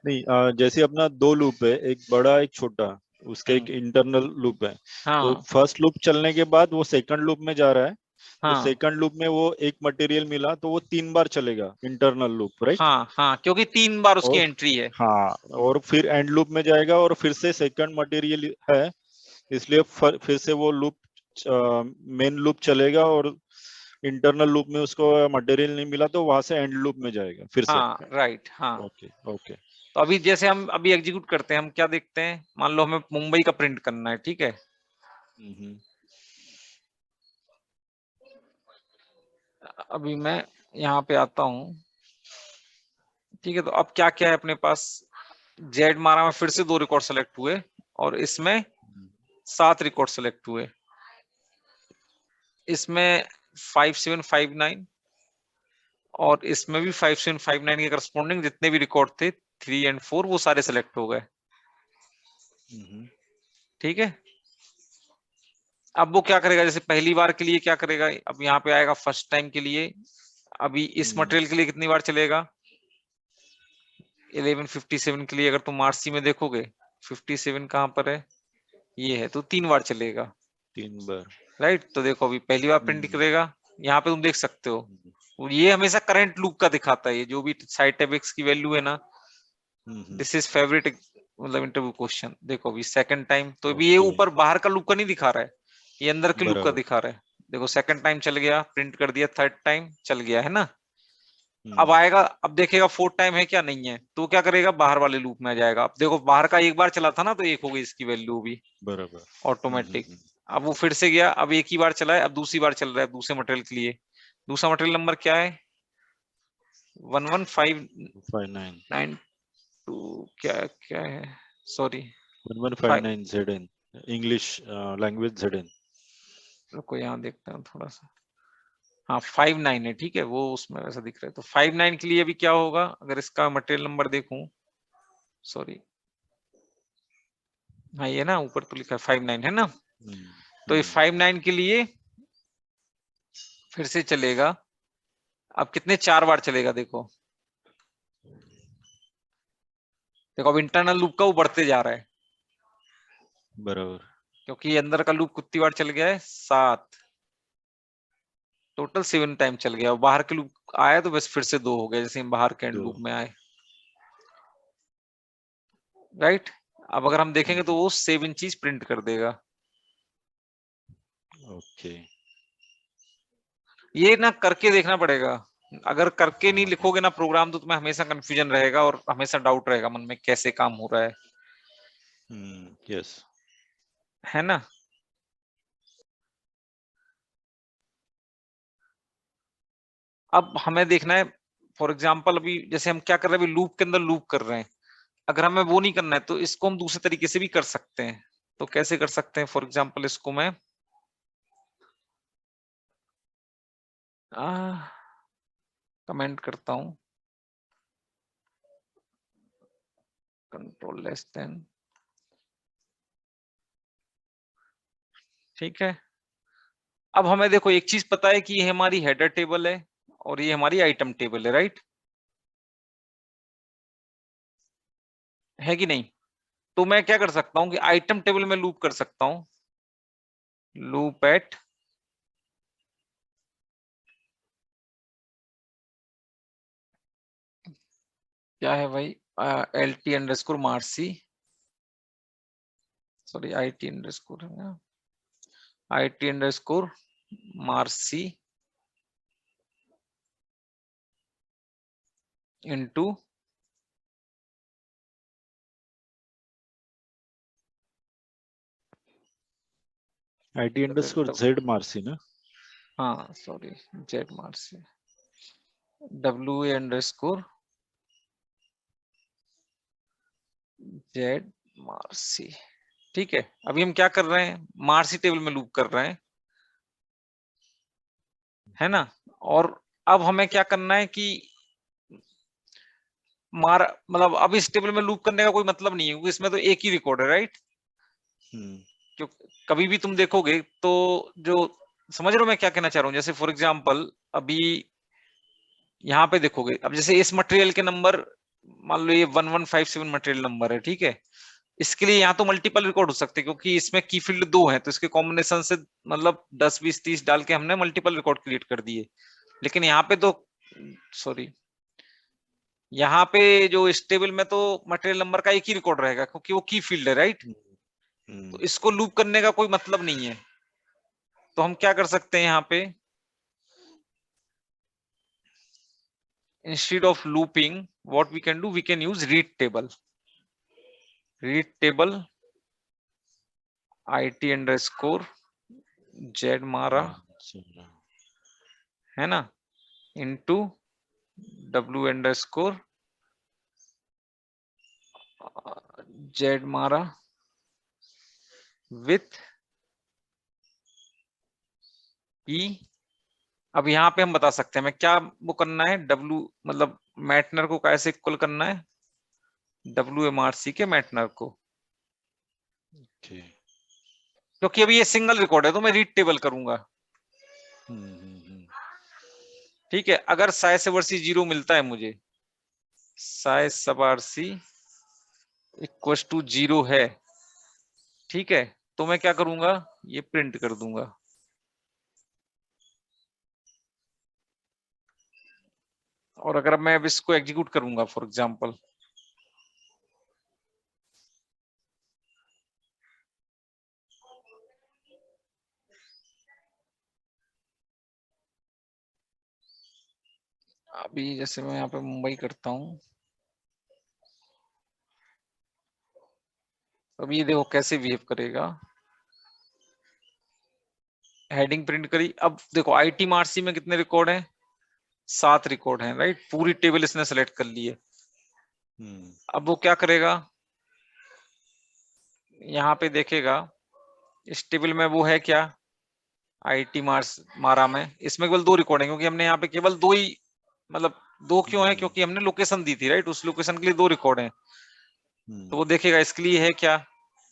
नहीं, जैसे अपना 2 लूप है, एक बड़ा एक छोटा, उसका एक इंटरनल लूप है, तो हाँ फर्स्ट लूप चलने के बाद वो सेकंड लूप में जा रहा है, तो हाँ सेकंड लूप में वो एक मटेरियल मिला तो वो 3 बार चलेगा, इंटरनल लूप, राइट। हाँ हाँ, क्योंकि 3 बार उसकी और एंट्री है। हाँ, और फिर एंड लूप में जाएगा और फिर से सेकंड मटेरियल है, इसलिए फिर से वो लूप, मेन लूप चलेगा, और इंटरनल लूप में उसको मटेरियल नहीं मिला तो वहां से एंड लूप में जाएगा फिर से। हाँ राइट, हाँ। Okay okay. तो अभी जैसे हम अभी एग्जीक्यूट करते हैं, हम क्या देखते हैं, मान लो हमें मुंबई का प्रिंट करना है, ठीक है। अभी मैं यहाँ पे आता हूँ, ठीक है। तो अब क्या क्या है अपने पास, जेड मारा में फिर से 2 रिकॉर्ड सेलेक्ट हुए, और इसमें 7 रिकॉर्ड सेलेक्ट हुए, इसमें 5759, और इसमें भी 5759 के करस्पॉन्डिंग जितने भी रिकॉर्ड थे 3 और 4 वो सारे सेलेक्ट हो गए, ठीक है। अब वो क्या करेगा, जैसे पहली बार के लिए क्या करेगा, अब यहाँ पे आएगा फर्स्ट टाइम के लिए, अभी इस मटेरियल के लिए कितनी बार चलेगा, 1157 के लिए, अगर तुम आरसी में देखोगे 57 कहाँ पर है, ये है, तो 3 बार चलेगा, 3 बार, राइट। तो देखो अभी पहली बार प्रिंट करेगा, यहाँ पे तुम देख सकते हो, ये हमेशा करंट लूप का दिखाता है, ये जो भी साइट टैब एक्स की वैल्यू है ना, दिस इज फेवरेट, मतलब इंटरव्यू क्वेश्चन। देखो अभी सेकंड टाइम, तो अभी ये ऊपर बाहर का लूप का नहीं दिखा रहा है, ये अंदर के लूप का दिखा रहा है। देखो सेकंड टाइम चल गया, प्रिंट कर दिया, थर्ड टाइम चल गया, है ना। अब आएगा, अब देखेगा फोर्थ टाइम है क्या, नहीं है, तो क्या करेगा, बाहर वाले लूप में आ जाएगा। अब देखो बाहर का एक बार चला था ना, तो 1 हो गई इसकी वैल्यू भी, बराबर, ऑटोमेटिक। अब वो फिर से गया, अब एक ही बार चला है, अब दूसरी बार चल रहा है दूसरे मटेरियल के लिए। दूसरा मटेरियल नंबर क्या है, 1159, क्या क्या है, sorry 1159 ZN, English language ZN। रुको यहाँ देखते हैं थोड़ा सा, हाँ 59 है, ठीक है, वो उसमें वैसा दिख रहा है। तो 59 के लिए अभी क्या होगा, अगर इसका मटेरियल नंबर देखूं, सॉरी, हाँ ये ना ऊपर तो लिखा है 59 है ना, तो ये 59 के लिए फिर से चलेगा, अब कितने 4 बार चलेगा, देखो देखो अब इंटरनल लूप का वो बढ़ते जा रहा है, बराबर, क्योंकि अंदर का लूप कितनी बार चल गया है, 7, टोटल 7 टाइम चल गया। बाहर के लूप आया तो बस फिर से 2 हो गए, जैसे हम बाहर के एंड लूप में आए, राइट। अब अगर हम देखेंगे तो वो 7 चीज प्रिंट कर देगा। ओके, ये ना करके देखना पड़ेगा, अगर करके नहीं लिखोगे ना प्रोग्राम, तो तुम्हें हमेशा कंफ्यूजन रहेगा और हमेशा डाउट रहेगा मन में कैसे काम हो रहा यस। है ना। अब हमें देखना है फॉर एग्जाम्पल, अभी जैसे हम क्या कर रहे हैं, अभी लूप के अंदर लूप कर रहे हैं। अगर हमें वो नहीं करना है तो इसको हम दूसरे तरीके से भी कर सकते हैं। तो कैसे कर सकते हैं? फॉर एग्जाम्पल इसको मैं कमेंट करता हूं, कंट्रोल लेस देन, ठीक है। अब हमें देखो एक चीज पता है कि ये हमारी हेडर टेबल है और ये हमारी आइटम टेबल है, राइट? है कि नहीं? तो मैं क्या कर सकता हूं कि आइटम टेबल में लूप कर सकता हूं, लूप एट क्या है भाई, LT underscore Marcy, sorry IT underscore, IT underscore Marcy into ID underscore Z Marcy ना? हाँ sorry, Z Marcy, WA underscore Z Marcy, ठीक है। अभी हम क्या कर रहे हैं, मार्सी टेबल में लूप कर रहे हैं, है ना? और अब हमें क्या करना है कि मतलब अब इस टेबल में लूप करने का कोई मतलब नहीं है, क्योंकि इसमें तो एक ही रिकॉर्ड है, राइट? क्यों, कभी भी तुम देखोगे तो जो, समझ रहे हो मैं क्या कहना चाह रहा हूँ? जैसे फॉर एग्जांपल अभी यहाँ पे देखोगे, अब जैसे इस मटेरियल के नंबर मान लो ये 1157 मटेरियल नंबर है, ठीक है। इसके लिए यहाँ तो मल्टीपल रिकॉर्ड हो सकते हैं, क्योंकि इसमें की फील्ड 2 है, तो इसके कॉम्बिनेशन से मतलब 10 20 30 डाल के हमने मल्टीपल रिकॉर्ड क्रिएट कर दिए। लेकिन यहाँ पे तो सॉरी, यहाँ पे जो इस टेबल में तो मटेरियल नंबर का एक ही रिकॉर्ड रहेगा, क्योंकि वो की फील्ड है, राइट? तो इसको लूप करने का कोई मतलब नहीं है। तो हम क्या कर सकते हैं यहाँ पे, instead of looping what we can do, we can use read table IT underscore Z मारा, है ना, इनटू W अंडरस्कोर जेड मारा विथ E। अब यहाँ पे हम बता सकते हैं हमें क्या वो करना है, W मतलब मैटनर को कैसे इक्वल करना है, WMRC के मैटनर को, क्योंकि अभी ये सिंगल रिकॉर्ड है तो मैं रीड टेबल करूंगा, ठीक है। अगर साइ सब RC 0 मिलता है मुझे, साइ सब RC इक्वल टू 0 है, ठीक है, तो मैं क्या करूंगा, ये प्रिंट कर दूंगा। और अगर मैं अब इसको एग्जीक्यूट करूंगा फॉर एग्जांपल, अभी जैसे मैं यहाँ पे मुंबई करता हूँ, अभी ये देखो कैसे बिहेव करेगा। हेडिंग प्रिंट करी, अब देखो IT मार्सी में कितने रिकॉर्ड हैं, 7 रिकॉर्ड हैं, राइट? पूरी टेबल इसने सेलेक्ट कर ली है। अब वो क्या करेगा, यहाँ पे देखेगा इस टेबल में वो है क्या, IT मारा में, इसमें केवल 2 रिकॉर्ड है, क्योंकि हमने यहाँ पे केवल 2 ही, मतलब 2 क्यों है, क्योंकि हमने लोकेशन दी थी, राइट? उस लोकेशन के लिए 2 रिकॉर्ड है। तो वो देखेगा इसके लिए है क्या,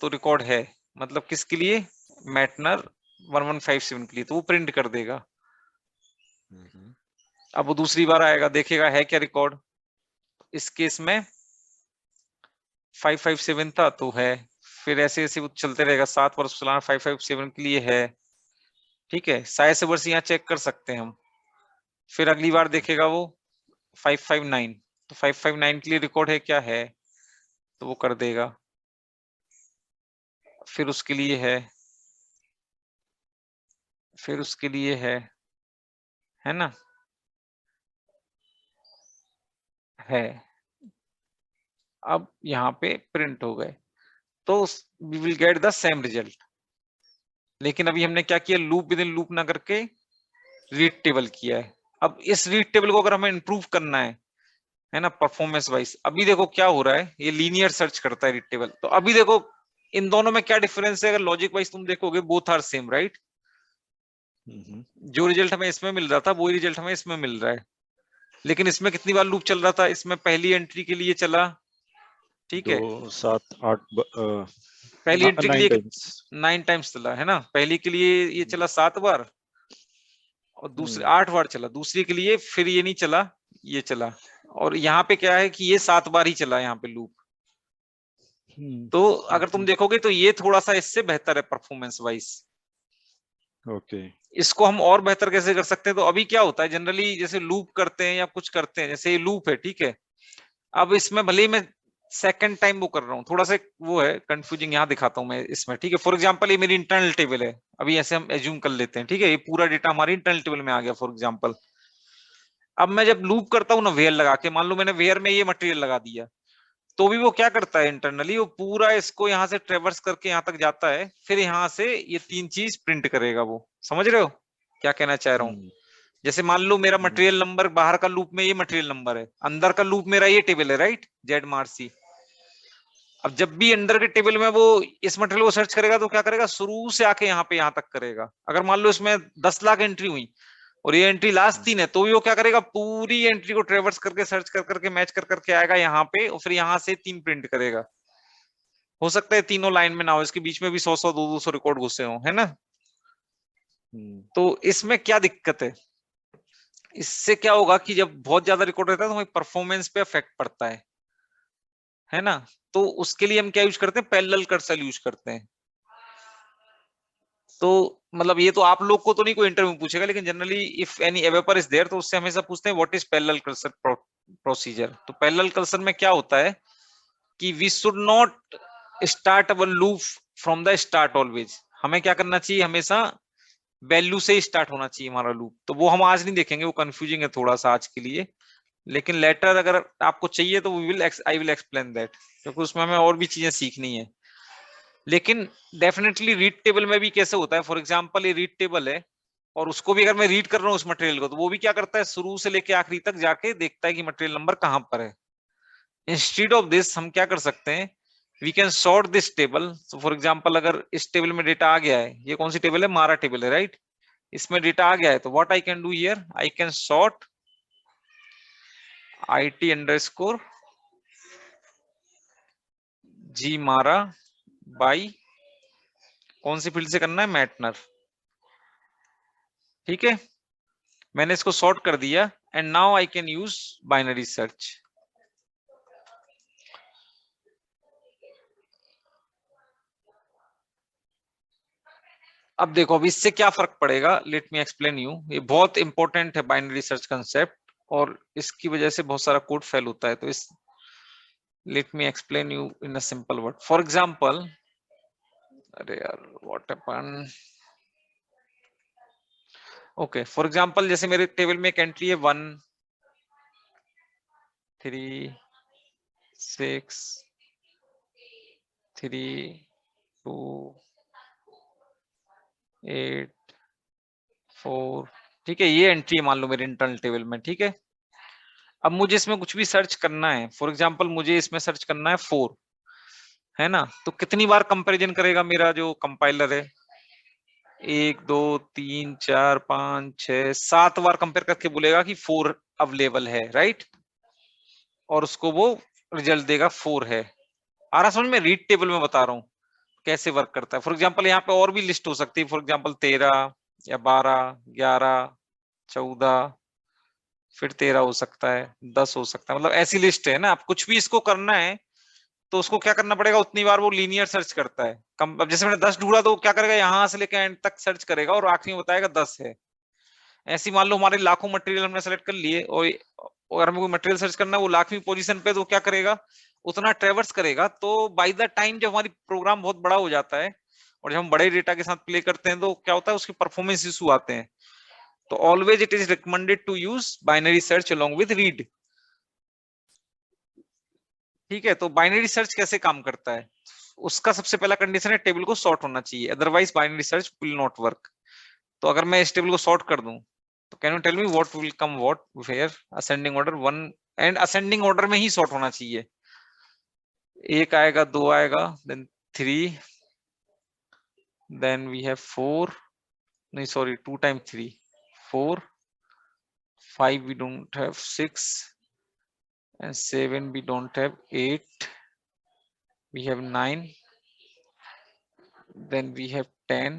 तो रिकॉर्ड है, मतलब किसके लिए, मैटनर 1157 के लिए, तो वो प्रिंट कर देगा। अब वो दूसरी बार आएगा, देखेगा है क्या रिकॉर्ड, इस केस में 557 था तो है, फिर ऐसे ऐसे वो चलते रहेगा, 7 वर्ष चलाना 557 के लिए है, ठीक है। साइज से वर्ष यहाँ चेक कर सकते हैं हम। फिर अगली बार देखेगा वो 559, तो 559 के लिए रिकॉर्ड है क्या, है, तो वो कर देगा। फिर उसके लिए है, फिर उसके लिए है ना, है। अब यहाँ पे प्रिंट हो गए, तो we will get the same result. लेकिन अभी हमने क्या किया, लूप विद इन लूप ना करके रीड टेबल किया है। अब इस रीड टेबल को अगर हमें इंप्रूव करना है ना, परफॉर्मेंस वाइज, अभी देखो क्या हो रहा है, ये लीनियर सर्च करता है रीड टेबल। तो अभी देखो इन दोनों में क्या डिफरेंस है, अगर लॉजिक वाइज तुम देखोगे बोथ आर सेम, राइट। जो रिजल्ट हमें इसमें मिल रहा था वही रिजल्ट हमें इसमें मिल रहा है, लेकिन इसमें कितनी बार लूप चल रहा था, इसमें पहली एंट्री के लिए चला, ठीक है, 2 7 8 पहली एंट्री के 9 लिए टाइम्स। 9 टाइम्स चला है ना, पहली के लिए ये चला 7 बार, और दूसरी 8 बार चला, दूसरी के लिए फिर ये नहीं चला, ये चला, और यहाँ पे क्या है कि ये 7 बार ही चला यहाँ पे लूप। तो अगर तुम देखोगे तो ये थोड़ा सा इससे बेहतर है परफॉर्मेंस वाइज। ओके, इसको हम और बेहतर कैसे कर सकते हैं, तो अभी क्या होता है जनरली जैसे लूप करते हैं या कुछ करते हैं, जैसे ये लूप है, ठीक है, अब इसमें भले ही मैं सेकंड टाइम वो कर रहा हूँ, थोड़ा सा वो है कंफ्यूजिंग, यहाँ दिखाता हूँ मैं इसमें, ठीक है। फॉर एग्जांपल ये मेरी इंटरनल टेबल है, अभी ऐसे हम एज्यूम कर लेते हैं, ठीक है, ये पूरा डेटा हमारी इंटरनल टेबल में आ गया फॉर एग्जांपल। अब मैं जब लूप करता हूँ ना वेयर लगा के, मान लो मैंने वेयर में ये मटेरियल लगा दिया, तो भी वो क्या करता है इंटरनली, वो पूरा इसको यहाँ से ट्रेवर्स करके यहाँ तक जाता है, फिर यहाँ से ये 3 चीज प्रिंट करेगा। वो समझ रहे हो क्या कहना चाह रहा हूँ। जैसे मान लो मेरा मटेरियल नंबर बाहर का लूप में ये मटेरियल नंबर है, अंदर का लूप मेरा ये टेबल है, राइट, जेड मार्सी। अब जब भी अंदर के टेबल में वो इस मटेरियल को सर्च करेगा तो क्या करेगा, शुरू से आके यहाँ पे यहाँ तक करेगा। अगर मान लो इसमें 10 लाख एंट्री हुई और ये एंट्री लास्ट 3 है, तो वो क्या करेगा, पूरी एंट्री को ट्रेवर्स करके सर्च कर करके मैच कर करके आएगा यहाँ पे, और फिर यहाँ से 3 प्रिंट करेगा। हो सकता है तीनों लाइन में ना हो, इसके बीच में भी 100 200 रिकॉर्ड घुसे हो, है ना। तो इसमें क्या दिक्कत है, इससे क्या होगा कि जब बहुत ज्यादा रिकॉर्ड रहता है तो हमारी परफॉर्मेंस पे इफेक्ट पड़ता है ना। तो उसके लिए हम क्या यूज करते हैं, पैरेलल कर्सर यूज करते हैं। तो मतलब ये तो आप लोग को तो नहीं कोई इंटरव्यू पूछेगा, लेकिन जनरली इफ एनी एवेपर इज देयर तो उससे हमेशा पूछते हैं what is parallel cursor procedure. तो पैरेलल कर्सर में क्या होता है कि we should not start our loop from the start always. हमें क्या करना चाहिए, हमेशा वैल्यू से ही स्टार्ट होना चाहिए हमारा लूप। तो वो हम आज नहीं देखेंगे, वो कंफ्यूजिंग है थोड़ा सा आज के लिए, लेकिन लेटर अगर आपको चाहिए तो आई विल एक्सप्लेन दैट, क्योंकि उसमें हमें और भी चीजें सीखनी है। लेकिन डेफिनेटली रीड टेबल में भी कैसे होता है, फॉर एग्जांपल ये रीड टेबल है और उसको भी अगर मैं रीड कर रहा हूँ उस मटेरियल को, तो वो भी क्या करता है, शुरू से लेके आखिरी तक जाके देखता है कि मटेरियल नंबर कहां पर है। इंस्टीड ऑफ दिस हम क्या कर सकते हैं, we can sort this table. So for example अगर इस टेबल में डेटा आ गया है, ये कौन सी टेबल है, मारा टेबल है, राइट, इसमें डेटा आ गया है, तो what I can do here, I can sort IT_ जी मारा बाई, कौन सी फील्ड से करना है, मैटनर, ठीक है। मैंने इसको सॉर्ट कर दिया and now I can use binary search. अब देखो अब इससे क्या फर्क पड़ेगा, लेट मी एक्सप्लेन यू। ये बहुत इंपॉर्टेंट है बाइनरी सर्च कंसेप्ट, और इसकी वजह से बहुत सारा कोड फेल होता है। तो इस let me explain you in a simple word. For example, अरे यार what happen, okay, for example जैसे मेरे टेबल में एक एंट्री है 1 3 6 3 2 8 4, ठीक है, ये एंट्री मान लो मेरे इंटरनल टेबल में, ठीक है। अब मुझे इसमें कुछ भी सर्च करना है, फॉर एग्जांपल मुझे इसमें सर्च करना है 4, है ना। तो कितनी बार कंपैरिजन करेगा मेरा जो कंपाइलर है, 1 2 3 4 5 6 7 बार कंपेयर करके बोलेगा कि 4 अवेलेबल है, राइट, और उसको वो रिजल्ट देगा 4 है। आ रहा समझ में, रीड टेबल में बता रहा हूँ कैसे वर्क करता है। फॉर एग्जांपल यहाँ पे और भी लिस्ट हो सकती है, फॉर एग्जांपल 13 या 12 11 14, फिर 13 हो सकता है, 10 हो सकता है, मतलब ऐसी लिस्ट है ना। आप कुछ भी इसको करना है तो उसको क्या करना पड़ेगा, उतनी बार वो लीनियर सर्च करता है। अब जैसे मैंने 10 ढूंढा तो क्या करेगा, यहां से लेकर एंड तक सर्च करेगा और आखिरी में बताएगा 10 है। ऐसी मान लो हमारे लाखों मटेरियल हमने सेलेक्ट कर लिए, और अगर हमें कोई मटेरियल सर्च करना है वो लाखवीं पोजीशन पे, तो क्या करेगा, उतना ट्रेवर्स करेगा। तो बाय द टाइम जब हमारी प्रोग्राम बहुत बड़ा हो जाता है और जब हम बड़े डेटा के साथ प्ले करते हैं, तो क्या होता है, उसके परफॉर्मेंस इशू आते हैं। तो always it is recommended to use binary search along with read, ठीक है। तो बाइनरी सर्च कैसे काम करता है, उसका सबसे पहला कंडीशन है टेबल को सॉर्ट होना चाहिए, otherwise binary search will not work. तो अगर मैं इस टेबल को सॉर्ट कर दूं, तो can you tell me what will come what where ascending order 1 and ascending order में ही सॉर्ट होना चाहिए। 1 आएगा, 2 आएगा, देन 3, देन वी हैव 4, नहीं sorry 2 times 3 4, 5 we don't have, 6 and 7 we don't have, 8 we have, 9, then we have 10,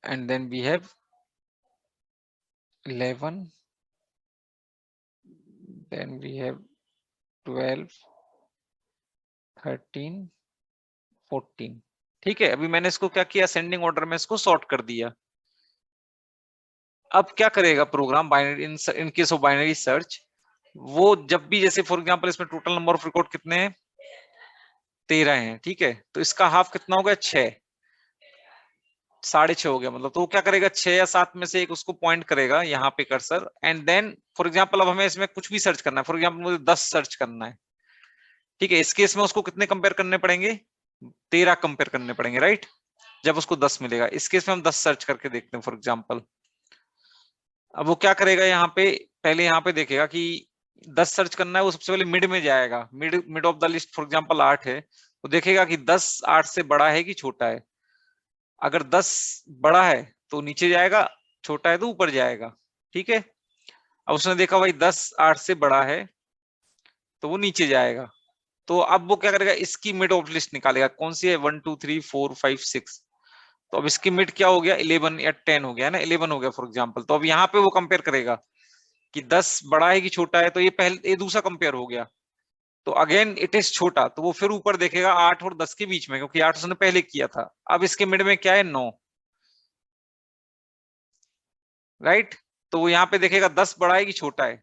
and then we have 11, then we have 12, 13, 14। ठीक है, अभी मैंने इसको क्या किया, असेंडिंग ऑर्डर में इसको सॉर्ट कर दिया। अब क्या करेगा program binary, in case of binary search, वो जब भी जैसे फॉर एग्जांपल इसमें टोटल नंबर ऑफ रिकॉर्ड कितने हैं, 13 हैं, ठीक है, तो इसका हाफ कितना हो गया, 6, 6.5 हो गया, मतलब तो वो क्या करेगा, 6 या 7 में से एक उसको पॉइंट करेगा यहाँ पे cursor, and then for example अब हमें इसमें कुछ भी सर्च करना है, फॉर एग्जांपल मुझे 10 सर्च करना है, ठीक है, इस केस में उसको कितने कंपेयर करने पड़ेंगे, 13 कंपेयर करने पड़ेंगे, राइट, जब उसको 10 मिलेगा। इस केस में हम 10 सर्च करके देखते हैं फॉर एग्जांपल। अब वो क्या करेगा, यहाँ पे पहले यहाँ पे देखेगा कि 10 सर्च करना है, वो सबसे पहले मिड में जाएगा, mid of the list, for example 8 है, वो देखेगा कि 10 8 से बड़ा है कि छोटा है। अगर 10 बड़ा है तो नीचे जाएगा, छोटा है तो ऊपर जाएगा, ठीक है। अब उसने देखा भाई 10 8 से बड़ा है तो वो नीचे जाएगा। तो अब वो क्या करेगा, इसकी मिड ऑफ लिस्ट निकालेगा, कौन सी है, 1 2 3 4 5 6। तो अब इसकी मिड क्या हो गया, 11 या 10 हो गया ना, 11 हो गया फॉर एग्जांपल। तो अब यहाँ पे वो कंपेयर करेगा कि 10 बड़ा है कि छोटा है, तो ये दूसरा कंपेयर हो गया, तो अगेन इट इज छोटा, तो वो फिर ऊपर देखेगा 8 और 10 के बीच में, क्योंकि 8 उसने पहले किया था। अब इसके मिड में क्या है, 9, राइट, तो वो यहाँ पे देखेगा 10 बड़ा है कि छोटा है,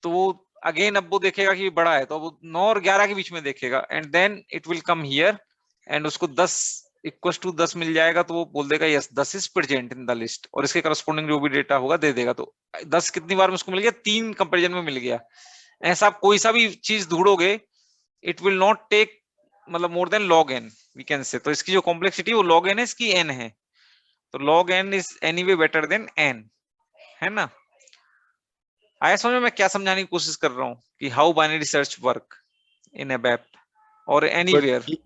तो वो अगेन अब वो देखेगा कि बड़ा है, तो वो 9 और 11 के बीच में देखेगा, and then it will come here, and उसको 10 इक्वल टू 10 मिल जाएगा, तो वो बोल देगा yes 10 is present in the list, और इसके करस्पॉन्डिंग जो भी डेटा होगा दे देगा। तो 10 कितनी बार में उसको मिल गया, 3 कंपेरिजन में मिल गया। ऐसा आप कोई सा भी चीज ढूंढोगे, इट विल नॉट टेक मतलब more than log n we can say. तो इसकी जो कॉम्प्लेक्सिटी वो log n है, इसकी n है, तो log n is anyway better than n, है ना। आया समझ में मैं क्या समझाने की कोशिश कर रहा हूँ कि how binary search work in ABAP और एनीवेयर।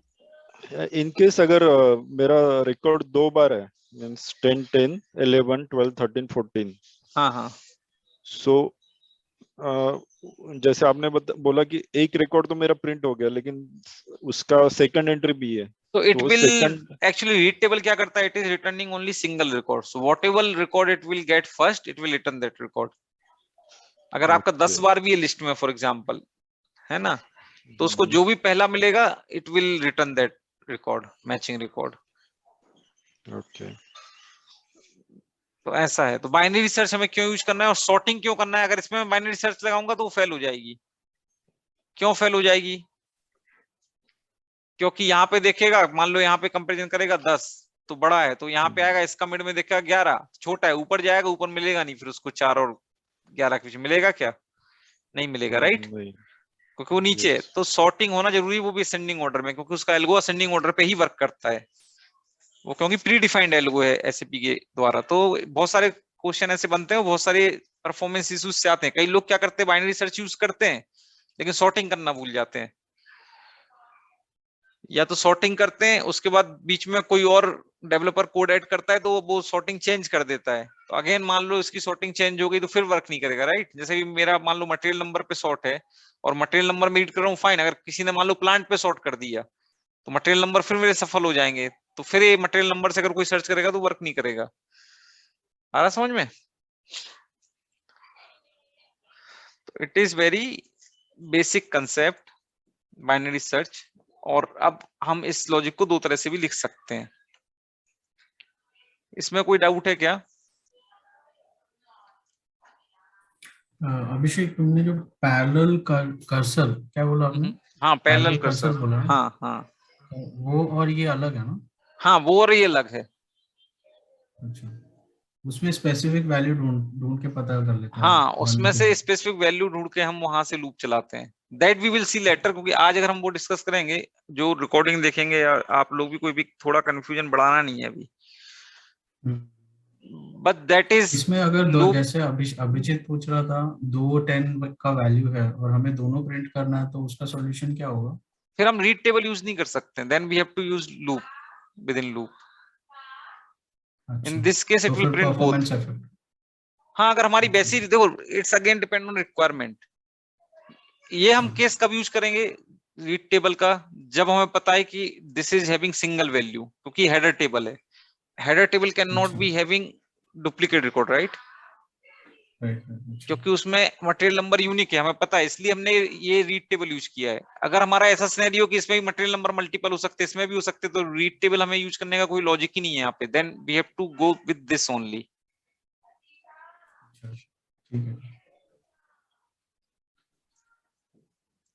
इन केस अगर मेरा रिकॉर्ड 2 बार है, मींस 10 10 11 12 13 14, हाँ हाँ, सो जैसे आपने बोला कि एक रिकॉर्ड तो मेरा प्रिंट हो गया, लेकिन उसका सेकंड एंट्री भी है, तो it will second actually read table क्या करता है, it is returning only single record, so whatever record it will get first it will return that record. अगर आपका 10 बार भी है लिस्ट में फॉर एग्जांपल, है ना, तो उसको जो भी पहला मिलेगा it will return that record, matching record. Okay, तो ऐसा है। तो बाइनरी सर्च हमें क्यों यूज करना है और सॉर्टिंग क्यों करना है। अगर इसमें मैं बाइनरी सर्च लगाऊंगा तो वो फेल हो जाएगी। क्यों फेल हो जाएगी, क्योंकि यहाँ पे देखेगा, मान लो यहाँ पे कंपेरिजन करेगा 10 तो बड़ा है, तो यहाँ पे आएगा इसका मिड में देखेगा 11 छोटा है, ऊपर जाएगा, ऊपर मिलेगा नहीं, फिर उसको 4 और 11 के बीच मिलेगा क्या, नहीं मिलेगा, राइट, क्योंकि वो नीचे है। तो सॉर्टिंग होना जरूरी है, वो भी असेंडिंग ऑर्डर में, क्योंकि उसका एल्गो असेंडिंग ऑर्डर पे ही वर्क करता है वो, क्योंकि प्री डिफाइंड एल्गो है एसएपी के द्वारा। तो बहुत सारे क्वेश्चन ऐसे बनते हैं, बहुत सारे परफॉर्मेंस इश्यूज से आते हैं। कई लोग क्या करते हैं, बाइनरी सर्च यूज करते हैं लेकिन सॉर्टिंग करना भूल जाते हैं, या तो सॉर्टिंग करते हैं उसके बाद बीच में कोई और डेवलपर कोड ऐड करता है तो वो सॉर्टिंग चेंज कर देता है, तो अगेन मान लो इसकी सॉर्टिंग चेंज हो गई तो फिर वर्क नहीं करेगा, राइट। जैसे कि मेरा मान लो मटेरियल नंबर पे सॉर्ट है और मटेरियल नंबर में रीड कर रहा हूँ, फाइन, अगर किसी ने मान लो प्लांट पे सॉर्ट कर दिया तो मटेरियल नंबर फिर मेरे सफल हो जाएंगे, तो फिर ये मटेरियल नंबर से अगर कोई सर्च करेगा तो वर्क नहीं करेगा। आ रहा समझ में। तो it is very basic concept binary search, और अब हम इस लॉजिक को 2 तरह से भी लिख सकते हैं। इसमें कोई डाउट है क्या। अभिषेक, तुमने जो पैरेलल कर्सर क्या बोला आपने? हाँ, पैरेलल कर्सर कर्सर, बोला है। हाँ हाँ वो और ये अलग है ना? हाँ, वो और ये अलग है। अच्छा, उसमें स्पेसिफिक वैल्यू ढूंढ के पता कर लेते हैं हाँ, वन उसमें के से बाद। स्पेसिफिक वैल्यू ढूंढ के हम वहां से लूप चलाते हैं, that we will see later, क्योंकि आज अगर हम वो डिस्कस करेंगे, जो रिकॉर्डिंग देखेंगे, या आप लोग भी कोई भी थोड़ा कंफ्यूजन बढ़ाना नहीं है अभी, बट दैट इज इसमें अगर दो, लूप। जैसे अभिजीत पूछ रहा था, 2 10 का वैल्यू है और हमें दोनों प्रिंट करना है, तो उसका सॉल्यूशन क्या होगा? फिर हम रीड टेबल यूज नहीं कर सकते, then we have to use loop, within loop. In अच्छा, दिस केस तो इट विल फिर प्रिंट बोथ। Performance effect. हाँ, अगर हमारी वैसी देखो, it's again depend on requirement. ये हम केस कब यूज करेंगे रीड टेबल का? जब हमें पता है कि this is having single value, क्योंकि हेडर टेबल है। हेडर टेबल कैन नॉट अच्छा, be having duplicate record, right? Right, अच्छा, क्योंकि उसमें मटेरियल नंबर यूनिक है, हमें पता है, इसलिए हमने ये रीड टेबल यूज किया है। अगर हमारा ऐसा सिनेरियो कि इसमें भी मटेरियल नंबर मल्टीपल हो सकते हैं, इसमें भी हो सकते हैं, तो रीड टेबल हमें यूज करने का कोई लॉजिक ही नहीं है यहाँ पे। Then we have to go with this only, अच्छा, ठीक है।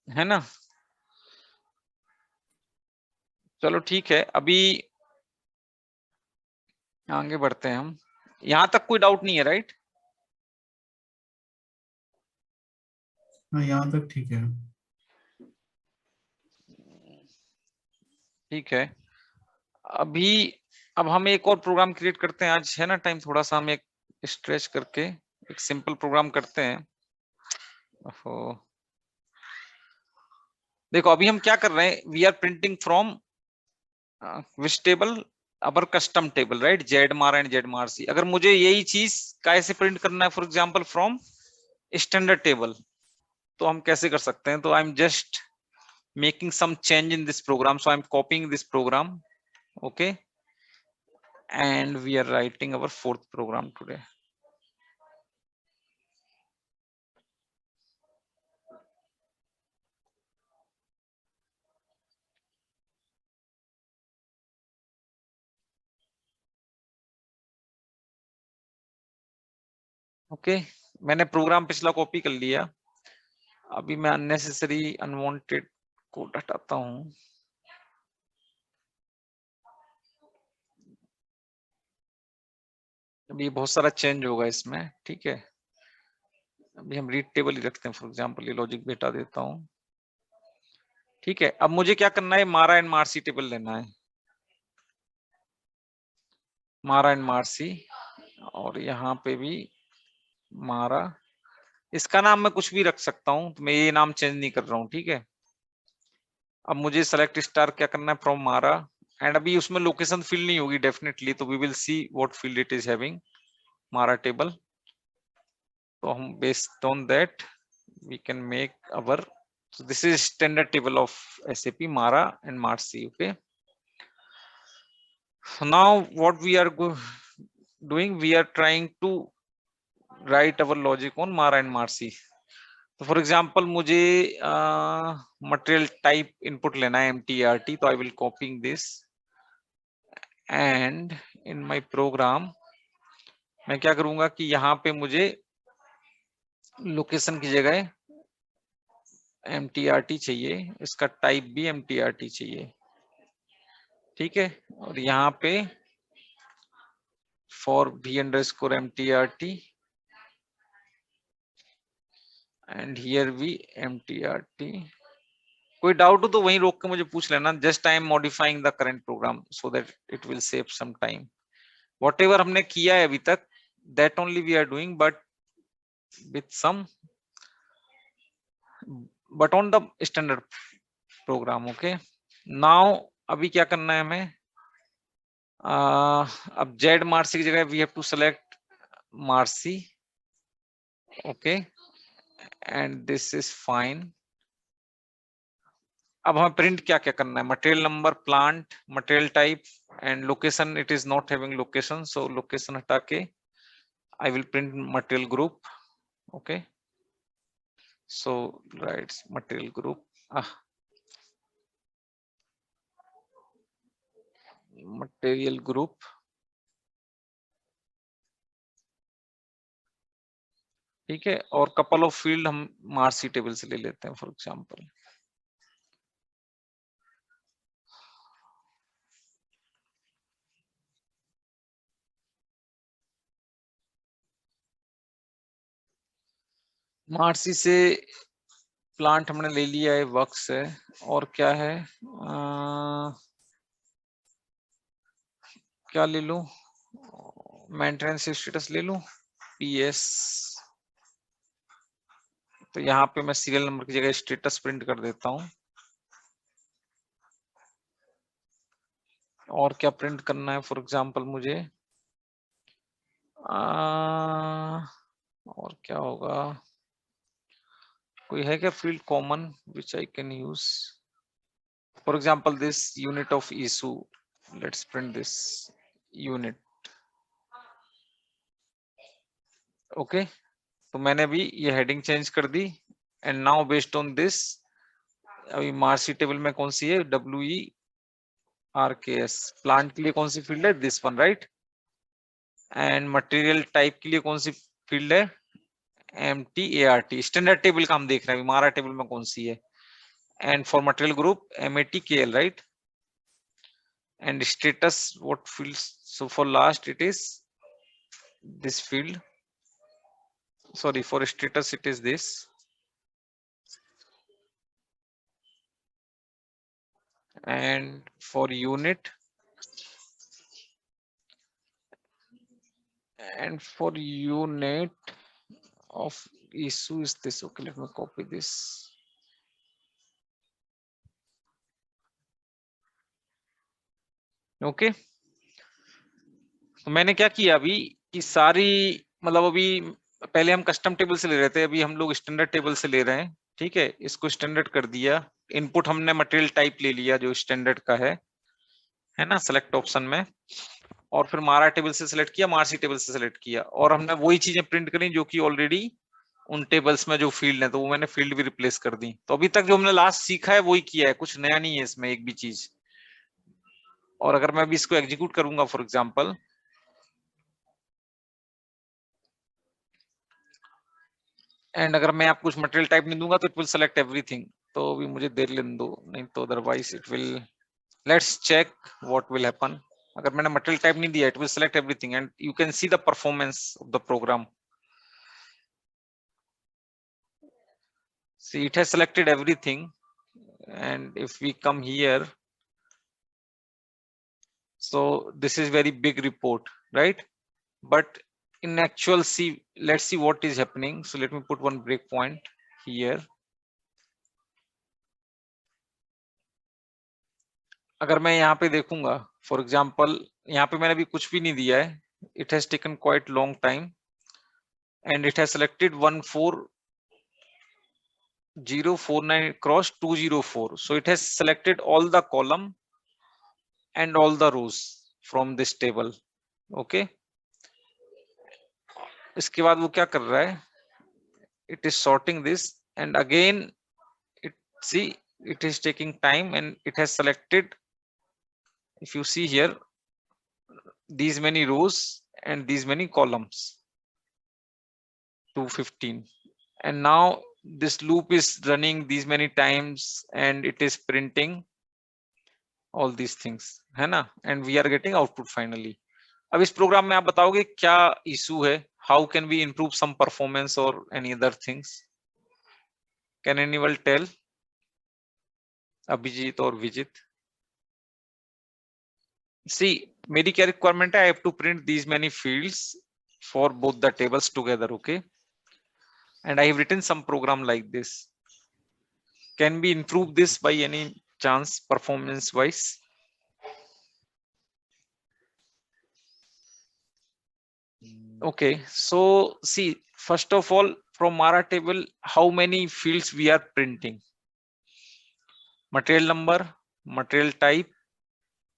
है ना? चलो ठीक है, अभी आगे बढ़ते हैं हम। यहाँ तक कोई डाउट नहीं है, राइट? हाँ, यहाँ तक ठीक है। ठीक है, अभी अब हम एक और प्रोग्राम क्रिएट करते हैं। आज है ना टाइम, थोड़ा सा हम एक स्ट्रेच करके एक सिंपल प्रोग्राम करते हैं। ओहो, देखो अभी हम क्या कर रहे हैं, we are printing from which table? Our custom table, right? ZMAR and ZMARC. अगर मुझे यही चीज कैसे प्रिंट करना है, for example from standard table, तो हम कैसे कर सकते हैं? तो I am just making some change in this program, so I'm copying this program, okay, and we are writing our fourth program today. Okay, मैंने प्रोग्राम पिछला कॉपी कर लिया। अभी मैं अननेसेसरी अनवांटेड कोड हटाता हूं। अभी बहुत सारा चेंज होगा इसमें, ठीक है? अभी हम रीड टेबल ही रखते हैं, फॉर एग्जांपल ये लॉजिक भी हटा देता हूं, ठीक है? अब मुझे क्या करना है, मारा एंड मार्सी टेबल लेना है, मारा एंड मार्सी, और यहाँ पे भी मारा। इसका नाम मैं कुछ भी रख सकता हूं, तो मैं ये नाम चेंज नहीं कर रहा हूं, ठीक है? अब मुझे सेलेक्ट स्टार क्या करना है, फ्रॉम मारा, एंड अभी उसमें लोकेशन फील्ड नहीं होगी डेफिनेटली, तो we will see what field it is having, Mara table. तो हम based on that we can make our, so this is standard table of SAP Mara and Marcy, okay? So now what we are doing, we are trying to write our logic on Mara and Marcy. तो फॉर एग्जाम्पल मुझे मटेरियल टाइप इनपुट लेना है MTRT, तो I will copying this, and in my program मैं क्या करूंगा कि यहाँ पे मुझे लोकेशन की जगह MTRT चाहिए, इसका टाइप भी MTRT चाहिए, ठीक है? और यहाँ पे फॉर v_MTRT एंड हियर भी MTRT। कोई डाउट हो तो वहीं रोक के मुझे पूछ लेना, just I am modifying the current program so that it will save some time. Whatever हमने किया है अभी तक, that only we are doing, but with some, but on the standard program, okay? Now अभी क्या करना है हमें, अब जेड मार्सी की जगह we have to select MARC, okay, and this is fine. अब हमें प्रिंट क्या क्या करना है, material number, plant, material type and location. It is not having location, so location हटा के I will print material group, okay? So right material group, material group, ठीक है? और कपल ऑफ फील्ड हम मार्सी टेबल से ले लेते हैं, फॉर एग्जांपल मार्सी से प्लांट हमने ले लिया है, वर्क से, और क्या है, क्या ले लूं, मेंटेनेंस स्टेटस ले लूं PS, तो यहाँ पे मैं सीरियल नंबर की जगह स्टेटस प्रिंट कर देता हूँ। और क्या प्रिंट करना है फॉर एग्जांपल मुझे, और क्या होगा, कोई है क्या field common which I can use, for example this unit of issue, let's print this unit. Okay, तो मैंने भी ये हेडिंग चेंज कर दी। And now based on this, अभी मार्कशीट टेबल में कौन सी है, WERKS, प्लांट के लिए कौन सी फील्ड है, this one right. And material type के लिए कौन सी फील्ड है, MTART, स्टैंडर्ड टेबल का हम देख रहे हैं हमारा टेबल में कौन सी है। And for material group MATKL right. And status what field, so for last it is this field, sorry, for status it is this, and for unit of issue is this. Okay, let me copy this. Okay, तो मैंने क्या किया अभी कि सारी, मतलब अभी पहले हम कस्टम टेबल से ले रहे थे, अभी हम लोग स्टैंडर्ड टेबल से ले रहे हैं। ठीक है, इसको स्टैंडर्ड कर दिया। इनपुट हमने मटेरियल टाइप ले लिया जो स्टैंडर्ड का है ना, सेलेक्ट ऑप्शन में। और फिर मारा टेबल से सिलेक्ट किया, मार्सी टेबल से सिलेक्ट किया, और हमने वही चीजें प्रिंट करी जो कि ऑलरेडी उन टेबल्स में जो फील्ड है, तो वो मैंने फील्ड भी रिप्लेस कर दी। तो अभी तक जो हमने लास्ट सीखा है वही किया है, कुछ नया नहीं है इसमें एक भी चीज। और अगर मैं अभी इसको एग्जीक्यूट करूंगा फॉर एग्जांपल, एंड अगर मैं आपको कुछ मटेरियल टाइप नहीं दूंगा तो इट विल सेलेक्ट एवरीथिंग। तो अभी मुझे देर लेने दो, नहीं तो otherwise it will, let's check what will happen. अगर मैंने मटेरियल टाइप नहीं दिया, it will select everything and you can see the performance of the program. See, it has selected everything, and if we come here, so this is very big report, right? But in actual, see, let's see what is happening. So let me put one breakpoint here. अगर मैं यहाँ पे देखूंगा फॉर एग्जाम्पल, यहाँ पे मैंने अभी कुछ भी नहीं दिया है, it has taken quite long time and it has selected 14049 cross 204. So it has selected all the column and all the rows from this table. Okay, इसके बाद वो क्या कर रहा है, it is sorting this and again it, see, it is taking time and it has selected, if you see here, these many rows and these many columns, 215, and now this loop is running these many times and it is printing all these things, है ना, and we are getting output finally. अब इस प्रोग्राम में आप बताओगे क्या इशू है, how can we improve some performance और any other things, can anyone tell, Abhijit और विजित? सी, मेरी क्या रिक्वायरमेंट है, I have to print these many fields for both the tables together, okay, and I have written some program like this. Can be improve this by any chance performance wise? Okay, so see, first of all, from Mara table, how many fields we are printing? Material number, material type,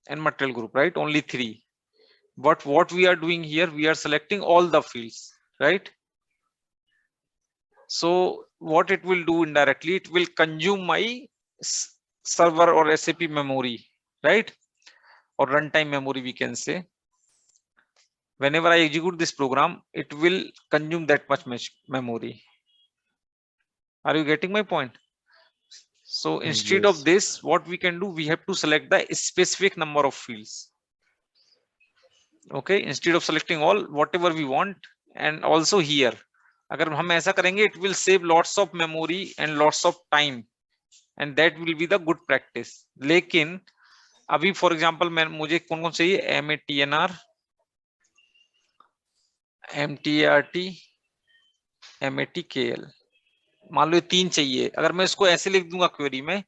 and material group, right? Only 3. But what we are doing here, we are selecting all the fields, right? So what it will do indirectly, it will consume my server or SAP memory, right? Or runtime memory, we can say. Whenever I execute this program, it will consume that much memory. Are you getting my point? So instead of this, what we can do, we have to select the specific number of fields. Okay, instead of selecting all, whatever we want. And also here, अगर हम ऐसा करेंगे, it will save lots of memory and lots of time, and that will be the good practice. लेकिन अभी for example, मुझे कौन कौन चाहिए, MATNR, MTART MATKL, मान लो ये 3 चाहिए। अगर मैं इसको ऐसे लिख दूंगा क्वेरी में,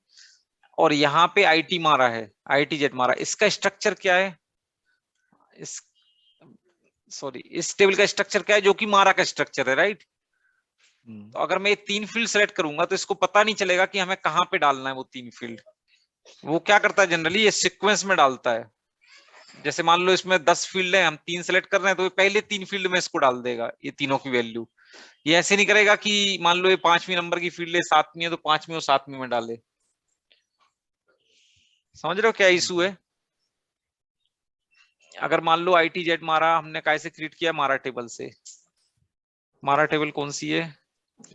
और यहाँ पे IT मारा है, ITZ मारा, इसका स्ट्रक्चर क्या है, इस सॉरी इस टेबल का स्ट्रक्चर क्या है, जो कि मारा का स्ट्रक्चर है, राइट। तो अगर मैं ये 3 फील्ड सेलेक्ट करूंगा तो इसको पता नहीं चलेगा कि हमें कहाँ पे डालना है वो 3 फील्ड। वो क्या करता है जनरली, ये सीक्वेंस में डालता है। जैसे मान लो इसमें 10 फील्ड है, हम 3 सेलेक्ट कर रहे हैं, तो ये पहले 3 फील्ड में इसको डाल देगा, ये तीनों की वैल्यू। ये ऐसे नहीं करेगा कि मान लो ये 5वीं नंबर की फील्ड है, 7वीं है, तो 5वीं और 7वीं में डाले। समझ रहे हो क्या इशू है। अगर मान लो ITZ मारा हमने कैसे क्रिएट किया, मारा टेबल से। मारा टेबल कौन सी है,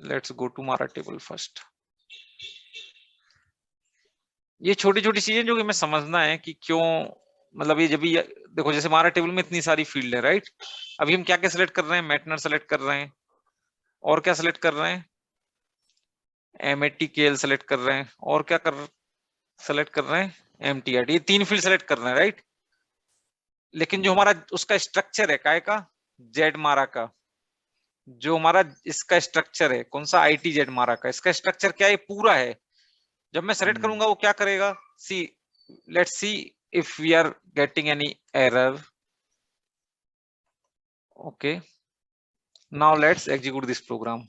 लेट्स गो टू मारा टेबल फर्स्ट। ये छोटी छोटी चीजें जो कि हमें समझना है कि क्यों, मतलब ये जब भी देखो, जैसे मारा टेबल में इतनी सारी फील्ड है, राइट। अभी हम क्या क्या सेलेक्ट कर रहे हैं, मैटनर सेलेक्ट कर रहे हैं, और क्या सेलेक्ट कर रहे हैं, MATKL सेलेक्ट कर रहे हैं, और क्या कर सेलेक्ट कर रहे हैं, MTRT। ये 3 फील्ड सेलेक्ट कर रहे हैं, राइट। लेकिन जो हमारा उसका स्ट्रक्चर है काय का, जेड मारा का, जो हमारा इसका स्ट्रक्चर है कौन सा, ITZ मारा का, इसका स्ट्रक्चर क्या है, पूरा है। जब मैं सेलेक्ट करूंगा वो क्या करेगा, see let's see if we are getting any error. Okay, now let's execute this program.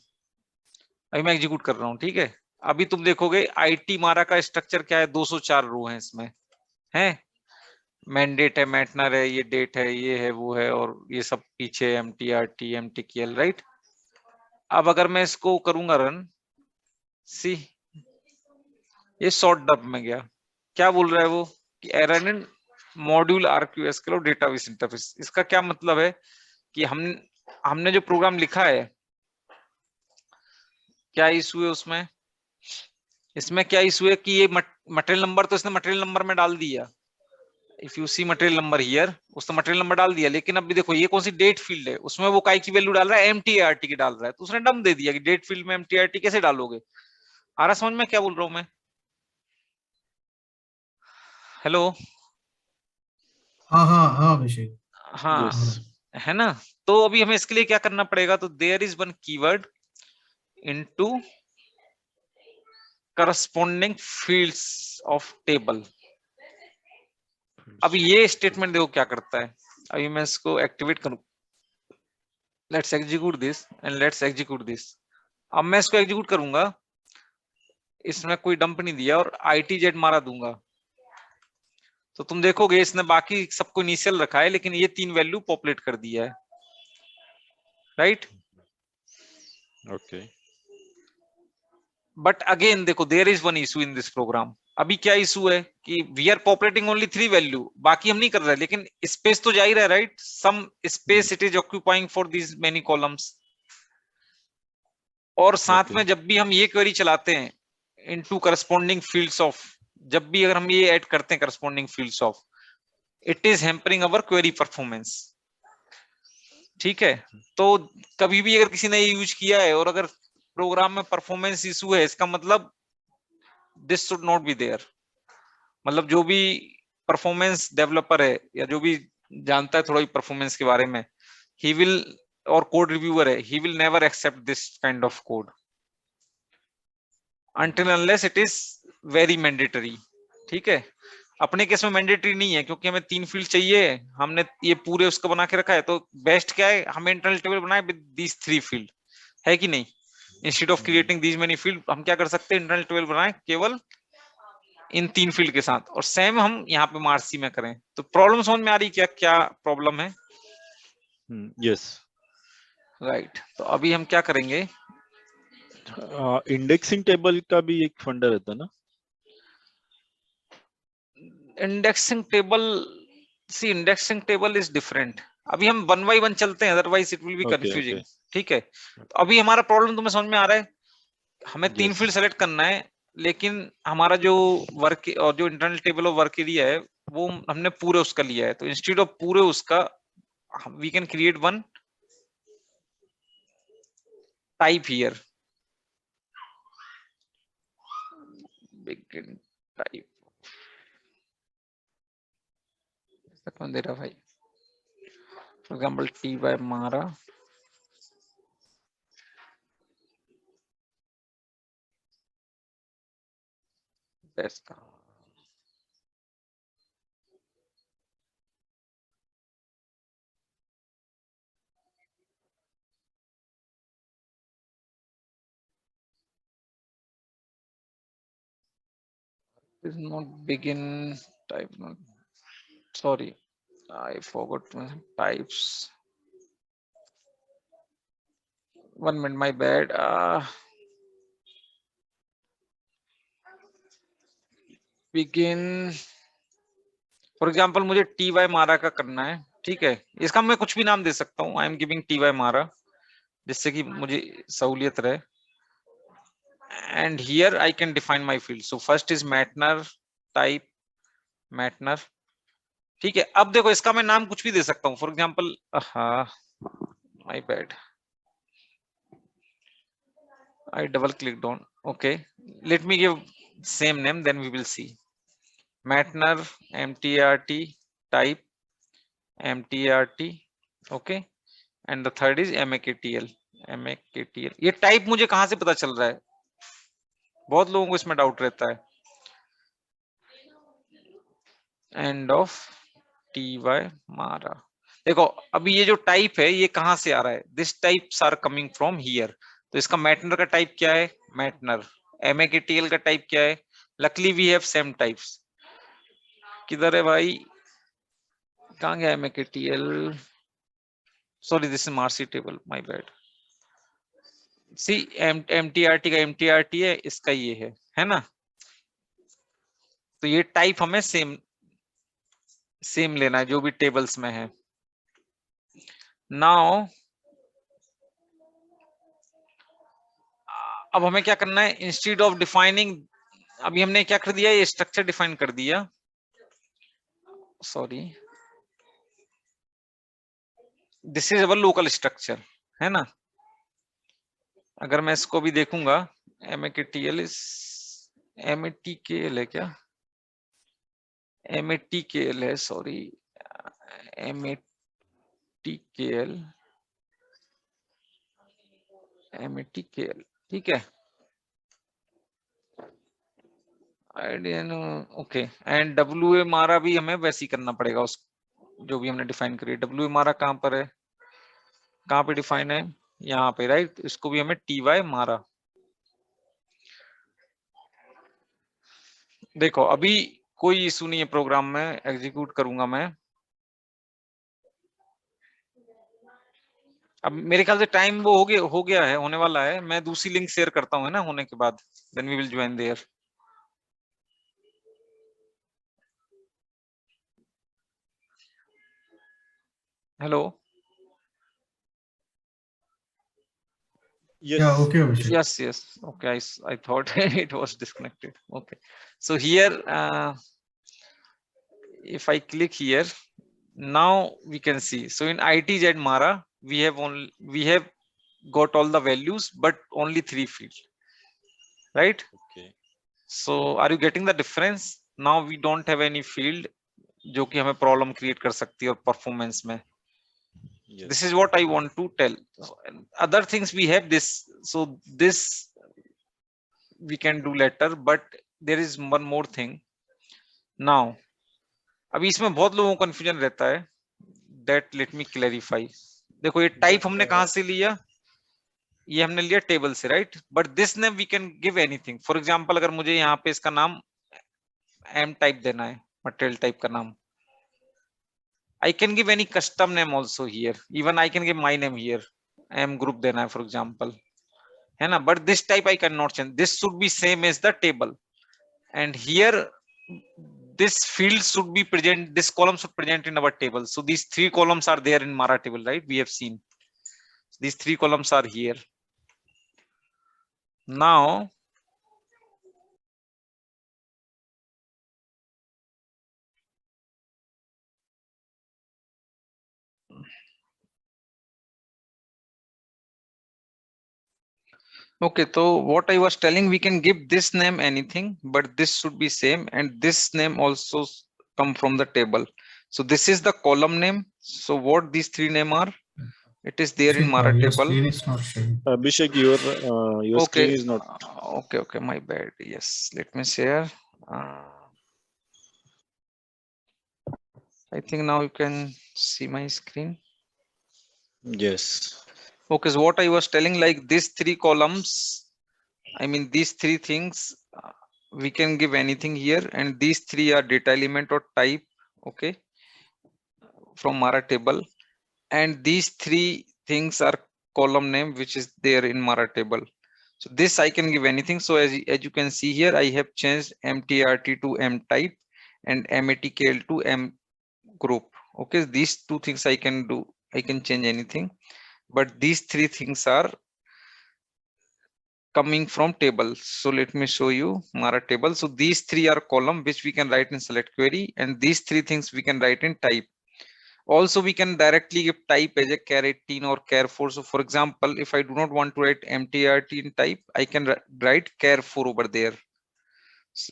अभी मैं एग्जीक्यूट कर रहा हूँ, ठीक है। अभी तुम देखोगे IT मारा का स्ट्रक्चर क्या है, 204 रो है इसमें, है मैंडेट है, मैटनर है, ये डेट है, ये है, वो है, और ये सब पीछे MTRT MTKL, राइट। अब अगर मैं इसको करूंगा रन, सी ये शॉर्ट डब में गया, क्या बोल रहा है वो कि एरर इन मॉड्यूल RQSQL और डेटाबेस इंटरफेस। इसका क्या मतलब है कि हमने जो प्रोग्राम लिखा है, क्या इशू है उसमें, इसमें क्या इशू है कि ये मटेरियल नंबर तो इसने मटेरियल नंबर में डाल दिया, if you see material number here, उसने मटेरियल नंबर डाल दिया। लेकिन अब भी देखो ये कौन सी डेट फील्ड है, उसमें वो काय की वैल्यू डाल रहा है, MTART की डाल रहा है, तो उसने डम दे दिया कि डेट फील्ड में MTART कैसे डालोगे। आ रहा समझ में क्या बोल रहा हूं मैं, हेलो। हाँ हाँ हाँ अभिषेक। हाँ यस, है ना। तो अभी हमें इसके लिए क्या करना पड़ेगा, तो there is one keyword into corresponding fields of table. अभी ये स्टेटमेंट देखो क्या करता है। अभी मैं इसको एक्टिवेट करूं, let's execute this and let's execute this. अब मैं इसको एग्जीक्यूट करूंगा, इसमें कोई डंप नहीं दिया, और ITZ मारा दूंगा, तो तुम देखोगे इसने बाकी सबको इनिशियल रखा है, लेकिन ये 3 वैल्यू पॉपुलेट कर दिया है, राइट। ओके, बट अगेन देखो there is one issue in this program. अभी क्या इशू है कि we are populating only 3 value, बाकी हम नहीं कर रहे, लेकिन स्पेस तो जा ही रहा है, right. Some space it is occupying for these many columns. और साथ ओके, में जब भी हम ये क्वेरी चलाते हैं इनटू करस्पॉन्डिंग फील्ड्स ऑफ, जब भी अगर हम ये ऐड करते हैं corresponding fields of, it is hampering our query performance, ठीक है। तो कभी भी अगर किसी ने ये यूज किया है और अगर प्रोग्राम में परफॉर्मेंस इशू है, इसका मतलब this should not be there. मतलब जो भी परफॉर्मेंस डेवलपर है या जो भी जानता है थोड़ा भी परफॉर्मेंस के बारे में, ही विल, और कोड रिव्यूअर है, he will never accept this kind of code until unless it is very mandatory, ठीक है। अपने केस में मैंडेटरी नहीं है, क्योंकि हमें 3 फील्ड चाहिए, हमने ये पूरे उसका बना के रखा है। तो बेस्ट क्या है, हमें इंटरनल टेबल बनाए विद दीज 3 फील्ड, है कि नहीं। Instead of creating these many field, हम क्या कर सकते हैं, इंटरनल टेबल बनाए केवल इन 3 फील्ड के साथ, और सेम हम यहाँ पे मार्सी में करें। तो प्रॉब्लम समझ में आ रही क्या, क्या प्रॉब्लम है, यस। राइट। तो अभी हम क्या करेंगे, इंडेक्सिंग टेबल का भी एक फंडा रहता है ना। Indexing table, see indexing table is different. अभी हम 1 by 1 चलते हैं, otherwise it will be okay, confusing, okay, ठीक है। तो अभी हमारा प्रॉब्लम तुम्हें समझ में आ रहा है, हमें 3 यस, फील्ड सेलेक्ट करना है, लेकिन हमारा जो वर्क और जो internal table of work area है वो हमने पूरे उसका लिया है। तो इंस्टेड ऑफ पूरे उसका, we can create one type here, begin type, कौन दे रहा भाई, फॉर एग्जांपल T by मारा That's is not begin type. Not sorry, I forgot my types. 1 minute, my bad. Begin. For example मुझे टी वाई मारा का करना है, ठीक है, इसका मैं कुछ भी नाम दे सकता हूँ, I am giving T Y MARA, जिससे कि मुझे सहूलियत रहे. And here I can define my field. So first is MATNR type MATNR, ठीक है. अब देखो इसका मैं नाम कुछ भी दे सकता हूँ, for example my bad, I double clicked on. Okay, let me give same name, then we will see. Matner mtrt type mtrt. Okay, and the third is maktl. maktl ये टाइप मुझे कहां से पता चल रहा है, बहुत लोगों को इसमें डाउट रहता है. एंड ऑफ टी वाई मारा. देखो अभी ये जो टाइप है ये कहां से आ रहा है, this types are coming from here. तो इसका मैटनर का टाइप क्या है, मैटनर. maktl का टाइप क्या है, luckily we have same types. किधर है भाई, कहां गया maktl, sorry this is MARC table, my bad. See mtrt का mtrt है, इसका ये है ना. तो ये टाइप हमें सेम लेना है जो भी टेबल्स में है. नाउ अब हमें क्या करना है, इंस्टेड ऑफ डिफाइनिंग, अभी हमने क्या कर दिया, ये स्ट्रक्चर डिफाइन कर दिया. Sorry, this is our local structure, है ना. अगर मैं इसको भी देखूंगा, maktl इज matl है क्या, matl है, सॉरी matl matl, ठीक है. ओके, एंड डब्ल्यू मारा भी हमें वैसे ही करना पड़ेगा, उस जो भी हमने डिफाइन करी. डब्ल्यू मारा कहां पर है, कहां पे डिफाइन है, यहाँ पे, राइट. इसको भी हमें टी वाई मारा. देखो अभी कोई इशू नहीं है प्रोग्राम में, एग्जीक्यूट करूंगा मैं. अब मेरे ख्याल से टाइम वो हो गया है, होने वाला है. मैं दूसरी लिंक शेयर करता हूँ, है ना, होने के बाद, then we will join there. Hello. Yes. Yeah, okay, Abhishek. Yes. Okay, I thought it was disconnected. Okay, so here if I click here, now we can see. So in ITZ Mara we have got all the values, but only 3 fields, right? Okay. So are you getting the difference? Now we don't have any field जो कि हमें प्रॉब्लम क्रिएट कर सकती है और परफॉर्मेंस में. Yes. This is what I want to tell. Other things we have this, so this we can do later, but there is one more thing. Now अभी इसमें बहुत लोगों को कंफ्यूजन रहता है, that let me clarify. देखो ये टाइप हमने कहां से लिया, ये हमने लिया टेबल से, right. But this name we can give anything. For example अगर मुझे यहाँ पे इसका नाम एम टाइप देना है, मटेरियल टाइप का नाम, I can give any custom name also here. Even I can give my name here. M group देना है, for example, है ना. But this type I cannot change. This should be same as the table. And here this field should be present. This column should present in our table. So these 3 columns are there in Mara table, right? We have seen these 3 columns are here. Now okay, so what I was telling, we can give this name anything, but this should be same, and this name also come from the table. So this is the column name. So what these 3 name are, it is there in Mara Your table. screen is not showing. Abhishek, your Okay. screen is not. Okay, my bad. Yes, let me share. I think now you can see my screen. Yes. Okay, so what I was telling, like these three columns, I mean these three things, we can give anything here, and these three are data element or type, okay, from Mara table, and these three things are column name which is there in Mara table. So this I can give anything. So as you can see here, I have changed mtrt to m type and matkl to m group. Okay, these two things I can do, I can change anything, but these three things are coming from table. So let me show you Mara table. So these three are column which we can write in select query, and these three things we can write in type. Also, we can directly give type as a char 18 or char 4. So for example, if I do not want to write mtrt in type, I can write char 4 over there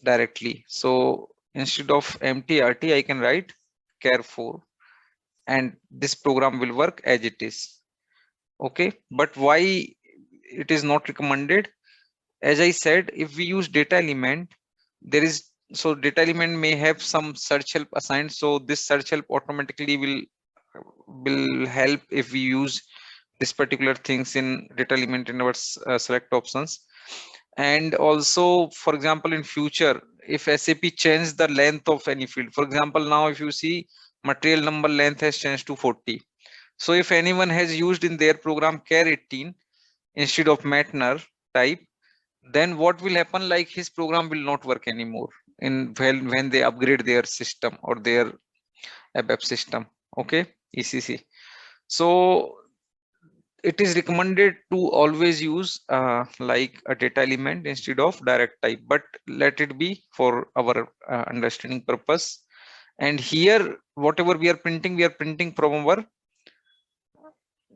directly. So instead of mtrt, I can write char 4, and this program will work as it is. Okay, but why it is not recommended? As I said, if we use data element, there is, so data element may have some search help assigned, so this search help automatically will help if we use this particular things in data element in our select options. And also, for example, in future, if SAP change the length of any field, for example, now if you see material number length has changed to 40. So if anyone has used in their program char 18 instead of Matner type, then what will happen, like his program will not work anymore in when they upgrade their system or their ABAP system. Okay, ECC. So it is recommended to always use like a data element instead of direct type, but let it be for our understanding purpose. And here whatever we are printing from our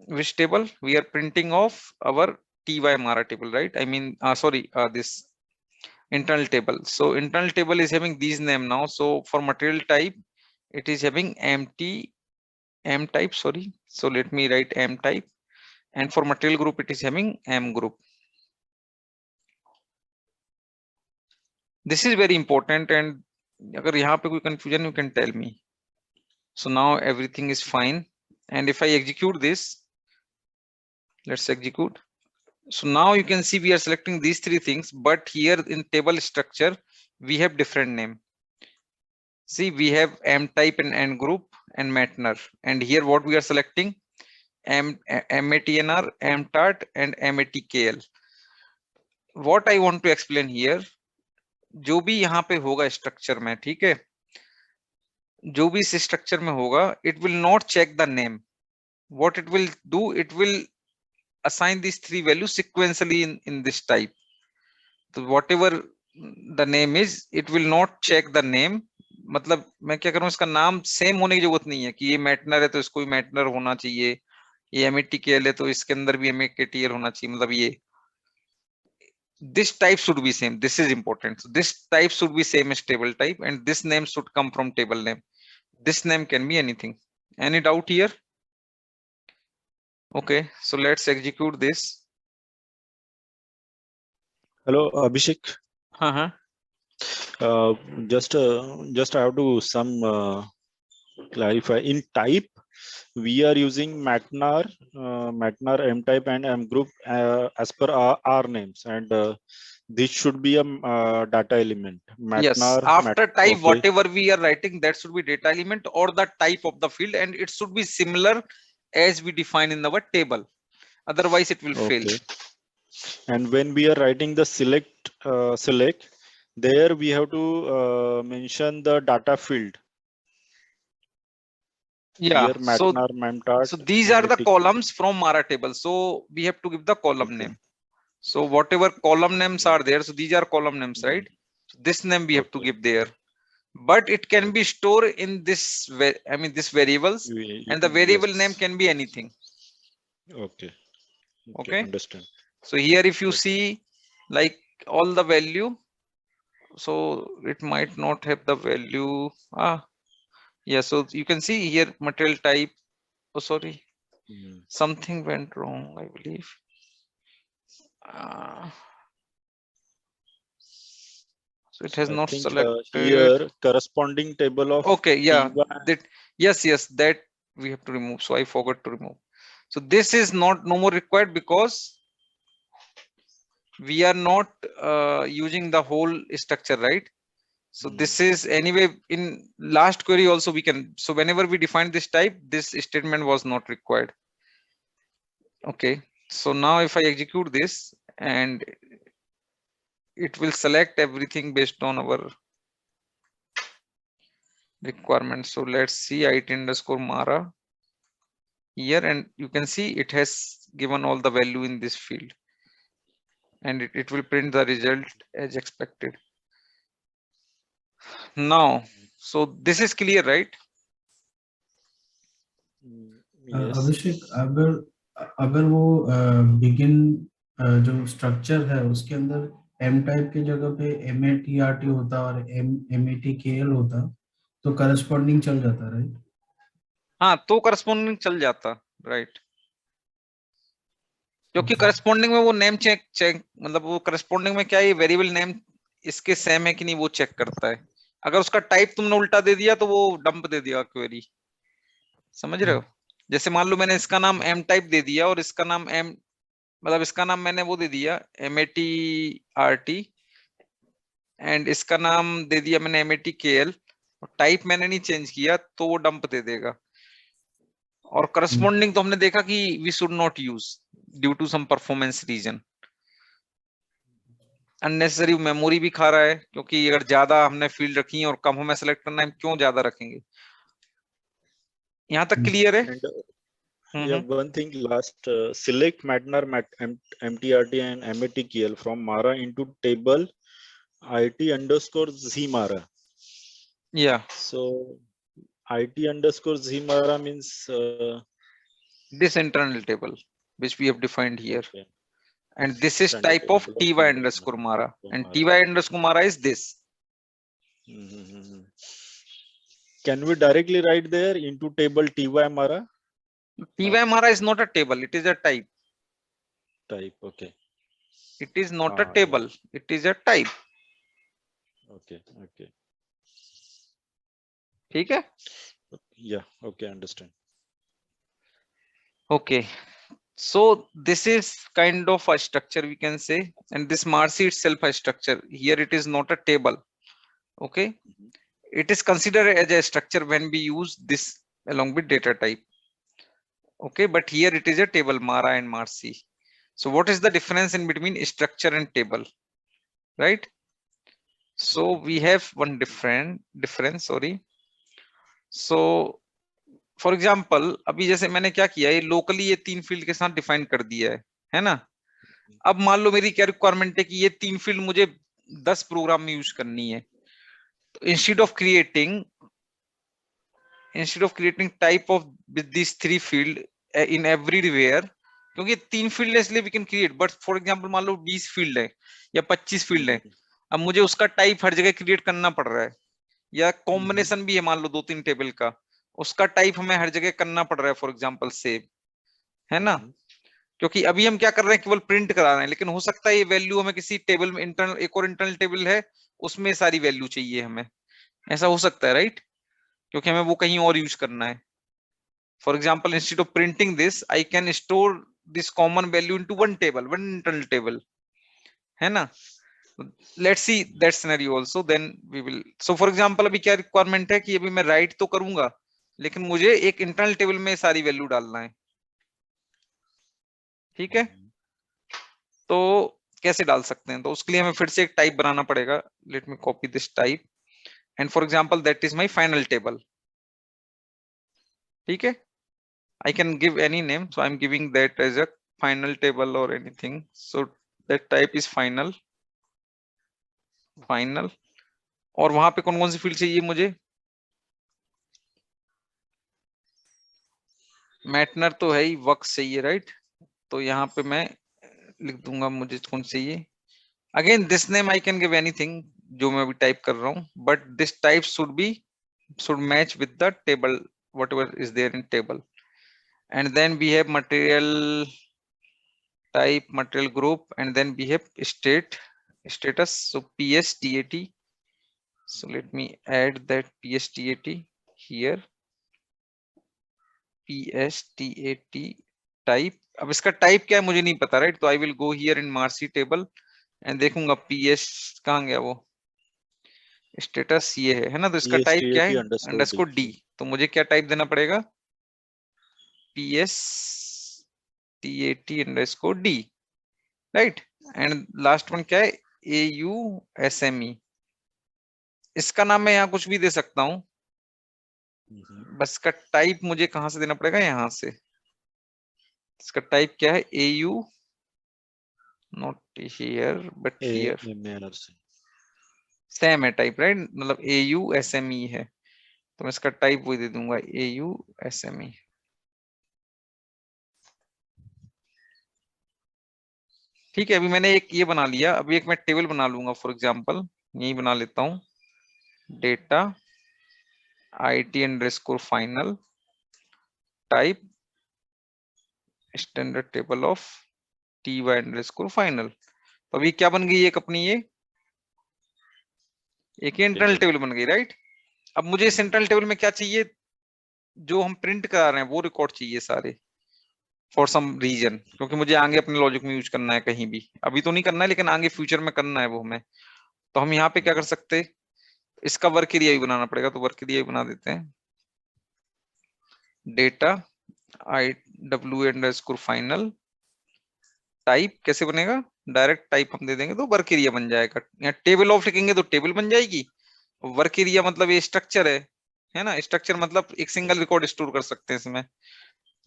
which table? We are printing of our TY Mara table, right? I mean, sorry, this internal table. So internal table is having these name now. So for material type, it is having empty M type, sorry. So let me write M type. And for material group, it is having M group. This is very important, and agar yahan pe koi confusion, you can tell me. So now everything is fine. And if I execute this, let's execute. So now you can see we are selecting these three things, but here in table structure, we have different name. See, we have M type and N group and Matner. And here what we are selecting, MATNR, MTART and MATKL. What I want to explain here, जो भी यहाँ पे होगा structure में, ठीक है, जो भी इस structure में होगा, it will not check the name. What it will do, it will assign these three values sequentially in this type. So whatever the name is, it will not check the name. मतलब मैं क्या करूं, इसका नाम सेम होने की जरूरत नहीं है कि ये मैटनर है तो इसको भी मैटनर होना चाहिए, ये एमएटीकेएल है तो इसके अंदर भी एमएटीकेएल होना चाहिए, मतलब ये this type should be same. This is important. So this type should be same as table type, and this name should come from table name. This name can be anything. Any doubt here? Okay, so let's execute this. Hello, Abhishek. Uh-huh. Just I have to clarify. In type, we are using Matnar, M type and M group as per our names, and this should be a data element. Matnar, yes, after type, okay. whatever we are writing, that should be data element or the type of the field, and it should be similar as we define in our table. Otherwise, it will fail. And when we are writing the select, there we have to mention the data field. Yeah, Here, Matnar, so these are the columns from Mara table. So we have to give the column name. So whatever column names are there, so these are column names, right? So this name we have to give there. But it can be stored in this, I mean, this variables, and the variable name can be anything. Okay. Okay. Understand. So here, if you see, like all the value, so it might not have the value. Yeah. So you can see here material type. Oh, sorry, something went wrong, I believe. So it has I not think selected. here corresponding table of Okay, yeah, T1. that yes, that we have to remove. So I forgot to remove. So this is no more required because we are not using the whole structure, right? So this is anyway in last query also we can. So whenever we define this type, this statement was not required. Okay. So now if I execute this and it will select everything based on our requirements. So let's see IT_Mara here, and you can see it has given all the value in this field, and it will print the result as expected. Now, so this is clear, right? Yes. अभिषेक, अगर वो बिगिन जो स्ट्रक्चर है उसके अंदर एम टाइप की जगह पे MATRT होता और MATKL होता तो करस्पॉन्डिंग चल जाता, राइट? हाँ, तो करस्पॉन्डिंग चल जाता, राइट, क्योंकि करस्पॉन्डिंग में वो नेम चेक मतलब वो करस्पॉन्डिंग में क्या है, वेरिएबल नेम इसके सेम है कि नहीं वो चेक करता है। अगर उसका टाइप तुमने उल्टा दे दिया तो वो डंप दे दिया क्वेरी, समझ रहे हो? जैसे मान लो मैंने इसका नाम एम टाइप दे दिया और इसका नाम एम मतलब इसका नाम मैंने वो दे दिया MATRT एंड इसका नाम दे दिया मैंने MATKL, टाइप मैंने नहीं चेंज किया तो वो डंप दे देगा। और करस्पॉन्डिंग तो हमने देखा कि we should not use due to some performance reason. Unnecessary memory भी खा रहा है, क्योंकि अगर ज्यादा हमने फील्ड रखी है और कम हमें सेलेक्ट करना है, क्यों ज्यादा रखेंगे। यहाँ तक क्लियर है? Yeah, one thing last, select Matner MTRT and MATKL from Mara into table IT_ZMara. Yeah. So IT_ZMara means this internal table which we have defined here. Okay. And this is Standard type of table TY_Mara and TY_Mara is this. Can we directly write there into table TY_Mara? TY_Mara is not a table, it is a type. Type, okay. It is not a table, it is a type. Okay, okay. ठीक है? Yeah, okay, understand. Okay. So this is kind of a structure we can say, and this Marcy itself a structure. Here it is not a table. Okay. It is considered as a structure when we use this along with data type. Okay, but here it is a table, Mara and Marcy. So what is the difference in between structure and table, right? So we have one difference, sorry. So for example अभी जैसे मैंने क्या किया, ये लोकली ये 3 फील्ड के साथ डिफाइन कर दिया है ना? अब मान लो मेरी क्या रिक्वायरमेंट है कि ये 3 फील्ड मुझे 10 प्रोग्राम में यूज करनी है, तो instead of creating type of with this 3 field in everywhere, क्योंकि 3 फील्ड है इसलिए we can create, but for example मान लो 20 फील्ड है या 25 फील्ड है, अब मुझे उसका टाइप हर जगह क्रिएट करना पड़ रहा है, या कॉम्बिनेशन भी है मान लो 2-3 टेबल का, उसका टाइप हमें हर जगह करना पड़ रहा है, फॉर एग्जांपल सेव, है ना? क्योंकि अभी हम क्या कर रहे हैं, केवल प्रिंट करा रहे हैं, लेकिन हो सकता है ये वैल्यू हमें किसी टेबल में इंटरनल, एक और इंटरनल टेबल है उसमें सारी वैल्यू चाहिए हमें, ऐसा हो सकता है, राइट? क्योंकि हमें वो कहीं और यूज करना है। For example instead of printing this I can store this common value into one table, one internal table, है ना? Let's see that scenario also, then we will. So for example अभी क्या रिक्वायरमेंट है कि अभी मैं राइट तो करूंगा लेकिन मुझे एक इंटरनल टेबल में सारी वैल्यू डालना है, ठीक है? तो कैसे डाल सकते हैं? तो उसके लिए हमें फिर से एक टाइप बनाना पड़ेगा। Let me copy this type and for example that is my final table, ठीक है? I can give any name, so I am giving that as a final table और anything, so that type is final. और वहां पे कौन कौन सी फील्ड चाहिए मुझे? मैटनर तो है ही, वर्क्स चाहिए, राइट? तो यहाँ पे मैं लिख दूंगा मुझे कौन चाहिए। Again this name I can give anything जो मैं अभी टाइप कर रहा हूँ, but this type should match with the table whatever is there in table. And then we have material type, material group, and then we have status, so PS DAT So let me add that PSTAT here. PSTAT type. अब इसका टाइप क्या है मुझे नहीं पता, राइट? तो I will go here in marksheet table and देखूंगा PS कहाँ गया वो, स्टेटस ये है ना? तो इसका टाइप क्या है? Underscore D. तो मुझे क्या टाइप देना पड़ेगा? PSTAT underscore D, right? And last one क्या है? AUSME। इसका नाम मैं यहाँ कुछ भी दे सकता हूँ, बस इसका टाइप मुझे कहाँ से देना पड़ेगा? यहाँ से। इसका टाइप क्या है? AU, not here but here, same है टाइप, राइट? मतलब AUSME है, तो मैं इसका टाइप वही दे दूंगा, AUSME। ठीक है, अभी मैंने एक ये बना लिया, अभी एक मैं टेबल बना लूंगा फॉर एग्जांपल, यही बना लेता हूँ, data IT underscore final type standard table of TY underscore final. तो अभी क्या बन गई एक अपनी ये एक इंटरनल टेबल बन गई, राइट? अब मुझे इस इंटरनल टेबल में क्या चाहिए? जो हम प्रिंट करा रहे हैं वो रिकॉर्ड चाहिए सारे, फॉर सम रीजन, क्योंकि मुझे आगे अपने लॉजिक में यूज करना है कहीं भी। अभी तो नहीं करना है, लेकिन आगे फ्यूचर में करना है वो हमें। तो हम यहाँ पे क्या कर सकते हैं? इसका वर्क एरिया भी बनाना पड़ेगा, तो वर्क एरिया भी बना देते हैं। Data IW underscore final type कैसे बनेगा? डायरेक्ट टाइप हम दे देंगे तो वर्क एरिया बन जाएगा। यहाँ टेबल ऑफ लिखेंगे तो टेबल बन जाएगी। वर्क एरिया मतलब ये स्ट्रक्चर है ना? स्ट्रक्चर मतलब एक सिंगल रिकॉर्ड स्टोर कर सकते हैं इसमें।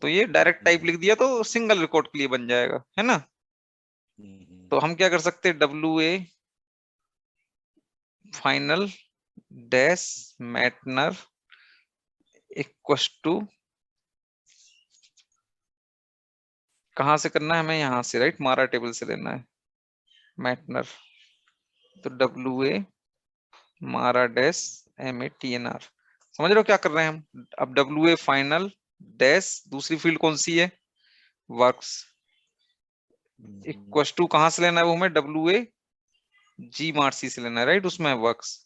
तो ये डायरेक्ट टाइप लिख दिया तो सिंगल रिकॉर्ड के लिए बन जाएगा, है ना? तो हम क्या कर सकते हैं? WA final dash MATNR equal to, कहां से करना है हमें? यहां से, राइट? मारा टेबल से लेना है मैटनर। तो WA मारा डैश MATNR। समझ रहे हो क्या कर रहे हैं हम? अब WA फाइनल डैश दूसरी फील्ड कौन सी है? वर्क्स इक्वल टू, कहां से लेना है वो हमें? WA G मार्सी से लेना है, राइट? उसमें वर्क्स।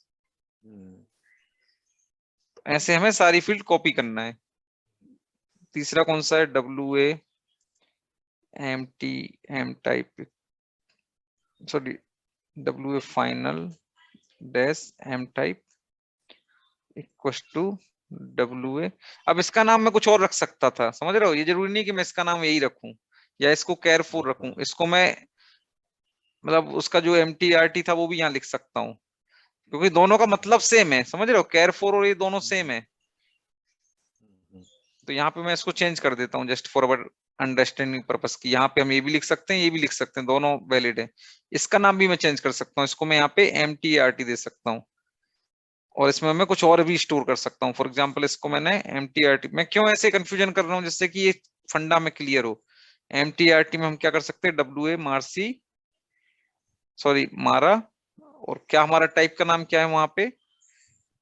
ऐसे हमें सारी फील्ड कॉपी करना है। तीसरा कौन सा है? WA M type, sorry, WA final dash M type equal to WA। अब इसका नाम मैं कुछ और रख सकता था, समझ रहे हो? ये जरूरी नहीं कि मैं इसका नाम यही रखूं या इसको केयरफुल रखूं। इसको मैं मतलब उसका जो MTRT था वो भी यहाँ लिख सकता हूँ, क्योंकि दोनों का मतलब सेम है, समझ रहे हो? केयरफुल और ये दोनों सेम है। तो यहाँ पे मैं इसको चेंज कर देता हूँ just for our understanding purpose की। यहाँ पे हम ये भी लिख सकते हैं, ये भी लिख सकते हैं, दोनों वैलिड है। इसका नाम भी मैं चेंज कर सकता हूँ, इसको मैं यहाँ पे MTRT दे सकता हूँ, और इसमें मैं कुछ और भी स्टोर कर सकता हूँ। फॉर एग्जाम्पल इसको मैंने MTRT, मैं क्यों ऐसे कंफ्यूजन कर रहा हूँ? जिससे कि ये फंडा में क्लियर हो। MTRT में हम क्या कर सकते हैं? WA मार्सी, सॉरी मारा, और क्या हमारा टाइप का नाम क्या है वहां पे?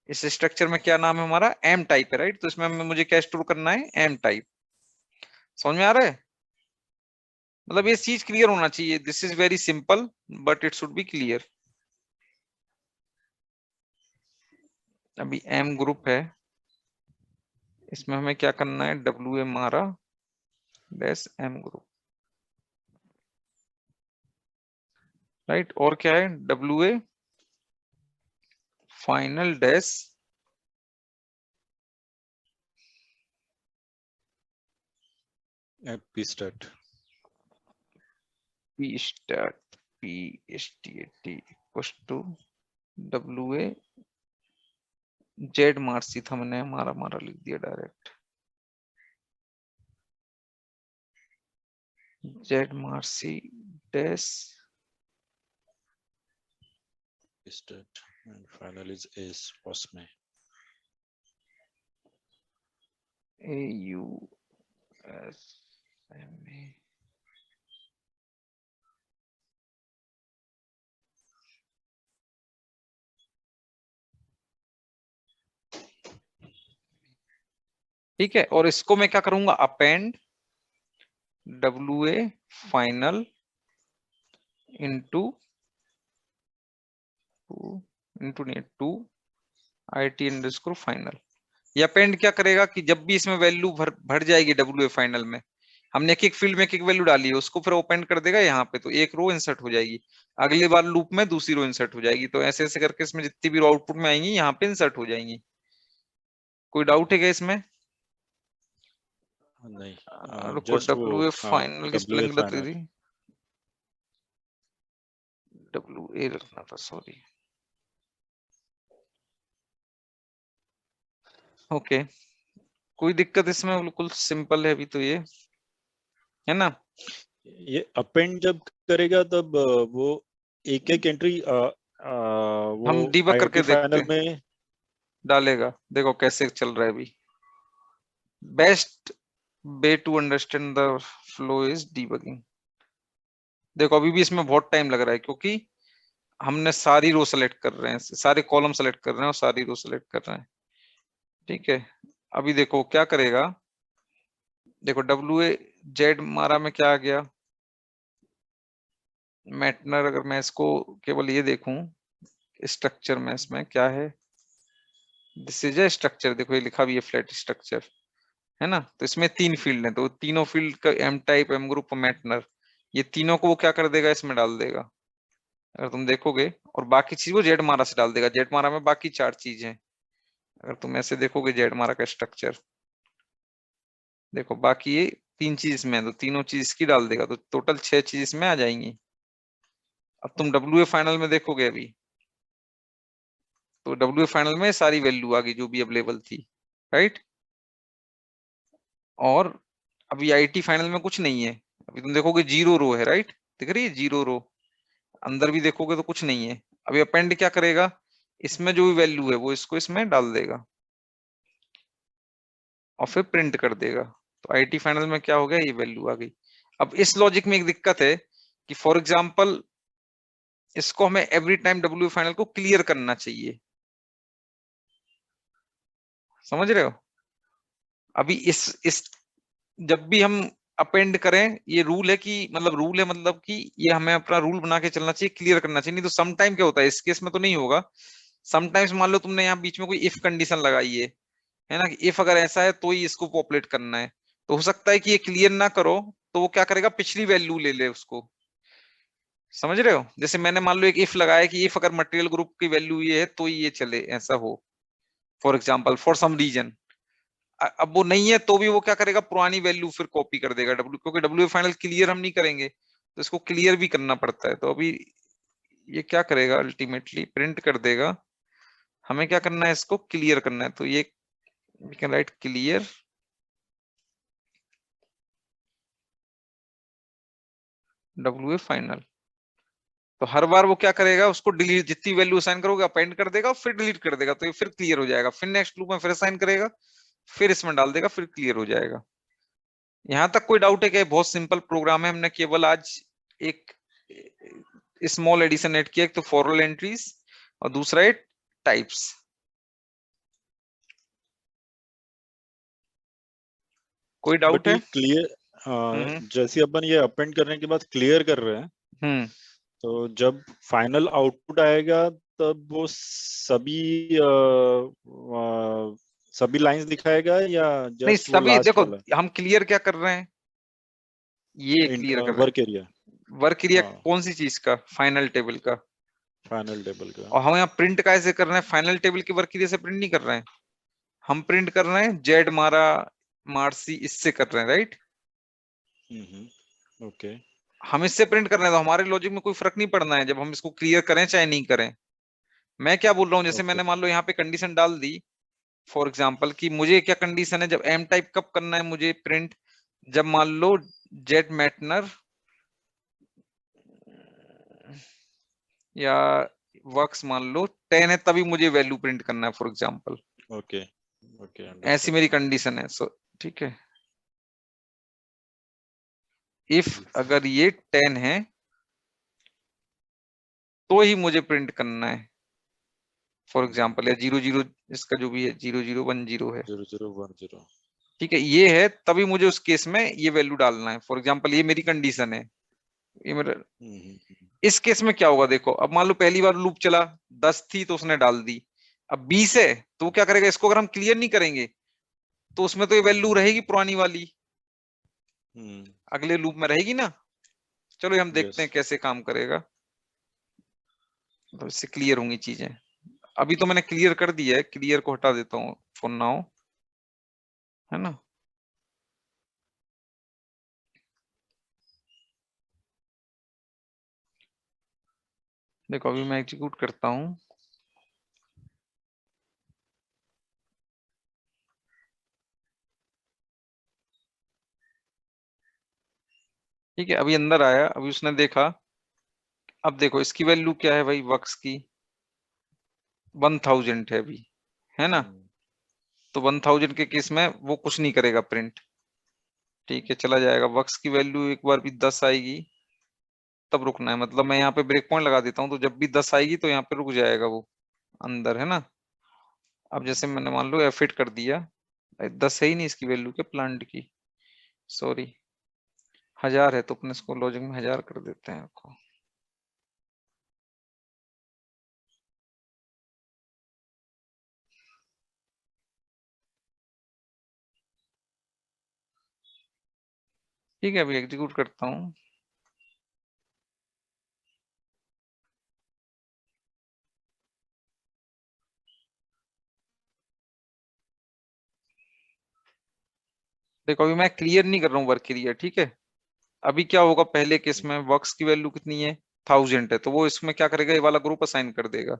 इस स्ट्रक्चर में क्या नाम है हमारा? M टाइप है, राइट? तो इसमें मुझे क्या स्टोर करना है? M type. समझ में आ रहा है? मतलब ये चीज क्लियर होना चाहिए। This is very simple but it should be clear. अभी M ग्रुप है, इसमें हमें क्या करना है? WA मारा डैश M ग्रुप, राइट? और क्या है? WA final dash PSTAT PSTAT equal to WA Z MARC था, मैंने हमारा मारा लिख दिया direct. Z MARC dash PSTAT and final is S OSME। AUSME। ठीक है, और इसको मैं क्या करूंगा? अपेंड WA फाइनल इंटू नहीं 2 IT_final। या अपेंड क्या करेगा कि जब भी इसमें वैल्यू भर जाएगी WA फाइनल में, हमने एक एक फील्ड में एक एक वैल्यू डाली है, उसको फिर ओपन कर देगा यहाँ पे, तो एक रो इंसर्ट हो जाएगी, अगली बार लूप में दूसरी रो इंसर्ट हो जाएगी, तो ऐसे ऐसे करके इसमें जितनी भी रो आउटपुट में आएंगी यहाँ पे इंसर्ट हो जाएंगी। कोई डाउट है क्या इसमें? नहीं, रुको, जस्ट वो WA फाइनल की WA स्पेलिंग गलत फाइनल। थी, WA रखना था, सॉरी। ओके, कोई दिक्कत इसमें? बिल्कुल सिंपल है अभी तो ये, है ना? ये अपेंड जब करेगा तब वो एक एक एंट्री वो हम डीबग करके आईआईटी देखते फाइनल हैं, में डालेगा, देखो कैसे चल रहा है अभी। Best way to understand the flow is debugging. देखो अभी भी इसमें बहुत टाइम लग रहा है, क्योंकि हमने सारी रो सेलेक्ट कर रहे हैं, सारे कॉलम सेलेक्ट कर रहे हैं और सारी रो सेलेक्ट कर रहे हैं, ठीक है। अभी देखो क्या करेगा, देखो WA मारा में क्या आ गया, मैटनर। अगर मैं इसको केवल ये देखूं स्ट्रक्चर में, इसमें क्या है, दिस इज ए स्ट्रक्चर, देखो ये लिखा भी है फ्लैट स्ट्रक्चर, है ना? तो इसमें 3 फील्ड हैं, तो तीनों फील्ड का M टाइप, M ग्रुप, मैटनर, ये तीनों को वो क्या कर देगा, इसमें डाल देगा, अगर तुम देखोगे। और बाकी चीज वो जेड मारा से डाल देगा, जेड मारा में बाकी 4 चीज हैं, अगर तुम ऐसे देखोगे जेड मारा का स्ट्रक्चर, देखो बाकी ये 3 चीज इसमें है, तो तीनों चीज इसकी डाल देगा, तो टोटल 6 चीज इसमें आ जाएंगी। अब तुम WA फाइनल में देखोगे अभी, तो WA फाइनल में सारी वैल्यू आ गई जो भी अवेलेबल थी, राइट। और अभी IT फाइनल में कुछ नहीं है, अभी तुम देखोगे 0 रो है, राइट, दिख रही है 0 रो, अंदर भी देखोगे तो कुछ नहीं है। अभी अपेंड क्या करेगा, इसमें जो भी वैल्यू है वो इसको इसमें डाल देगा और फिर प्रिंट कर देगा, तो IT फाइनल में क्या हो गया, ये वैल्यू आ गई। अब इस लॉजिक में एक दिक्कत है कि फॉर एग्जांपल इसको हमें एवरी टाइम WA फाइनल को क्लियर करना चाहिए, समझ रहे हो? अभी इस जब भी हम अपेंड करें, ये रूल है कि मतलब रूल है मतलब कि ये हमें अपना रूल बना के चलना चाहिए, क्लियर करना चाहिए, नहीं तो सम टाइम क्या होता है, इस केस में तो नहीं होगा, समटाइम्स मान लो तुमने यहाँ बीच में कोई इफ कंडीशन लगाई है ना, कि इफ अगर ऐसा है तो ही इसको पॉपुलेट करना है, तो हो सकता है कि ये क्लियर ना करो, तो वो क्या करेगा, पिछली वैल्यू ले ले उसको, समझ रहे हो? जैसे मैंने मान लो एक इफ लगाया कि इफ अगर मटेरियल ग्रुप की वैल्यू ये है तो ही ये चले, ऐसा हो, for example for some reason. अब वो नहीं है तो भी वो क्या करेगा, पुरानी वैल्यू फिर कॉपी कर देगा क्योंकि WA फाइनल क्लियर हम नहीं करेंगे, तो इसको क्लियर भी करना पड़ता है। तो अभी ये क्या करेगा, अल्टीमेटली प्रिंट कर देगा, हमें क्या करना है, इसको क्लियर करना है, तो ये we can write clear WA final. तो हर बार वो क्या करेगा, उसको डिलीट, जितनी वैल्यू असाइन करोगे अपेंड कर देगा, फिर डिलीट कर देगा, तो ये फिर क्लियर हो जाएगा, फिर नेक्स्ट लूप में फिर असाइन करेगा, फिर इसमें डाल देगा, फिर क्लियर हो जाएगा। यहां तक कोई डाउट है क्या? बहुत सिंपल प्रोग्राम है, हमने केवल आज एक स्मॉल एडिशन ऐड किया, एक तो फॉरवर्ड एंट्रीज और दूसरा है टाइप्स। कोई डाउट बट है? ये क्लियर, जैसे अपन ये अपेंड करने के बाद क्लियर कर रहे हैं, हम्म तो जब फाइनल आउटपुट आएगा तब वो सभी लाइंस दिखाएगा या नहीं, जस्ट वो सभी लास्ट देखो, वाला हम क्लियर क्या कर रहे हैं, ये क्लियर कर रहे वर्क एरिया? हैं वर्क एरिया, हाँ, कौन सी चीज का, फाइनल टेबल का। फाइनल टेबल का। और हम यहाँ प्रिंट कैसे कर रहे हैं, फाइनल टेबल की वर्क एरिया से प्रिंट नहीं कर रहे हैं, हम प्रिंट कर रहे हैं जेड मारा मार्सी, इससे कर रहे हैं, राइट। ओके। हम इससे प्रिंट कर रहे हैं, तो हमारे लॉजिक में कोई फर्क नहीं पड़ना है जब हम इसको क्लियर करें चाहे नहीं करें। मैं क्या बोल रहा हूँ, जैसे ओके। मैंने मान लो यहाँ पे कंडीशन डाल दी फॉर एग्जाम्पल कि मुझे क्या कंडीशन है, जब M टाइप कब करना है मुझे प्रिंट, जब मान लो जेड मैटनर या वर्क्स मान लो 10 है, तभी मुझे वैल्यू प्रिंट करना है फॉर एग्जाम्पल, ओके। ओके, ऐसी अंडरस्टूड। मेरी कंडीशन है। सो ठीक है, इफ अगर ये 10 है तो ही मुझे प्रिंट करना है फॉर एग्जाम्पल, या 00, इसका जो भी है 0010 है, 0010। ठीक है, ये है तभी मुझे उस केस में ये वैल्यू डालना है, फॉर एग्जाम्पल ये मेरी कंडीशन है, ये मेरा। इस केस में क्या होगा, देखो अब मान लो पहली बार लूप चला 10 थी तो उसने डाल दी, अब 20 है तो वो क्या करेगा, इसको अगर हम क्लियर नहीं करेंगे तो उसमें तो ये वैल्यू रहेगी पुरानी वाली, अगले लूप में रहेगी ना। चलो ये हम देखते हैं कैसे काम करेगा, तो इससे क्लियर होंगी चीजें। अभी तो मैंने क्लियर कर दिया है, क्लियर को हटा देता हूँ फॉर नाउ, है ना। देखो अभी मैं एग्जीक्यूट करता हूँ, ठीक है। अभी अंदर आया, अभी उसने देखा, अब देखो इसकी वैल्यू क्या है भाई, वर्क्स की 1000 है अभी, है ना। तो 1000 के केस में वो कुछ नहीं करेगा प्रिंट, ठीक है, चला जाएगा। वर्क्स की वैल्यू एक बार भी 10 आएगी तब रुकना है, मतलब मैं यहाँ पे ब्रेक पॉइंट लगा देता हूँ, तो जब भी 10 आएगी तो यहाँ पे रुक जाएगा वो अंदर, है ना। अब जैसे मैंने मान लो F8 कर दिया, 10 है ही नहीं इसकी वैल्यू के प्लांट की, सॉरी 1000 है, तो अपने इसको लॉजिक में 1000 कर देते हैं आपको। ठीक है, अभी एग्जीक्यूट करता हूँ। देखो अभी मैं क्लियर नहीं कर रहा हूँ वर्क एरिया, ठीक है। अभी क्या होगा, पहले केस में वर्क्स की वैल्यू कितनी है 1000 है, तो वो इसमें क्या करेगा, ये वाला ग्रुप असाइन कर देगा।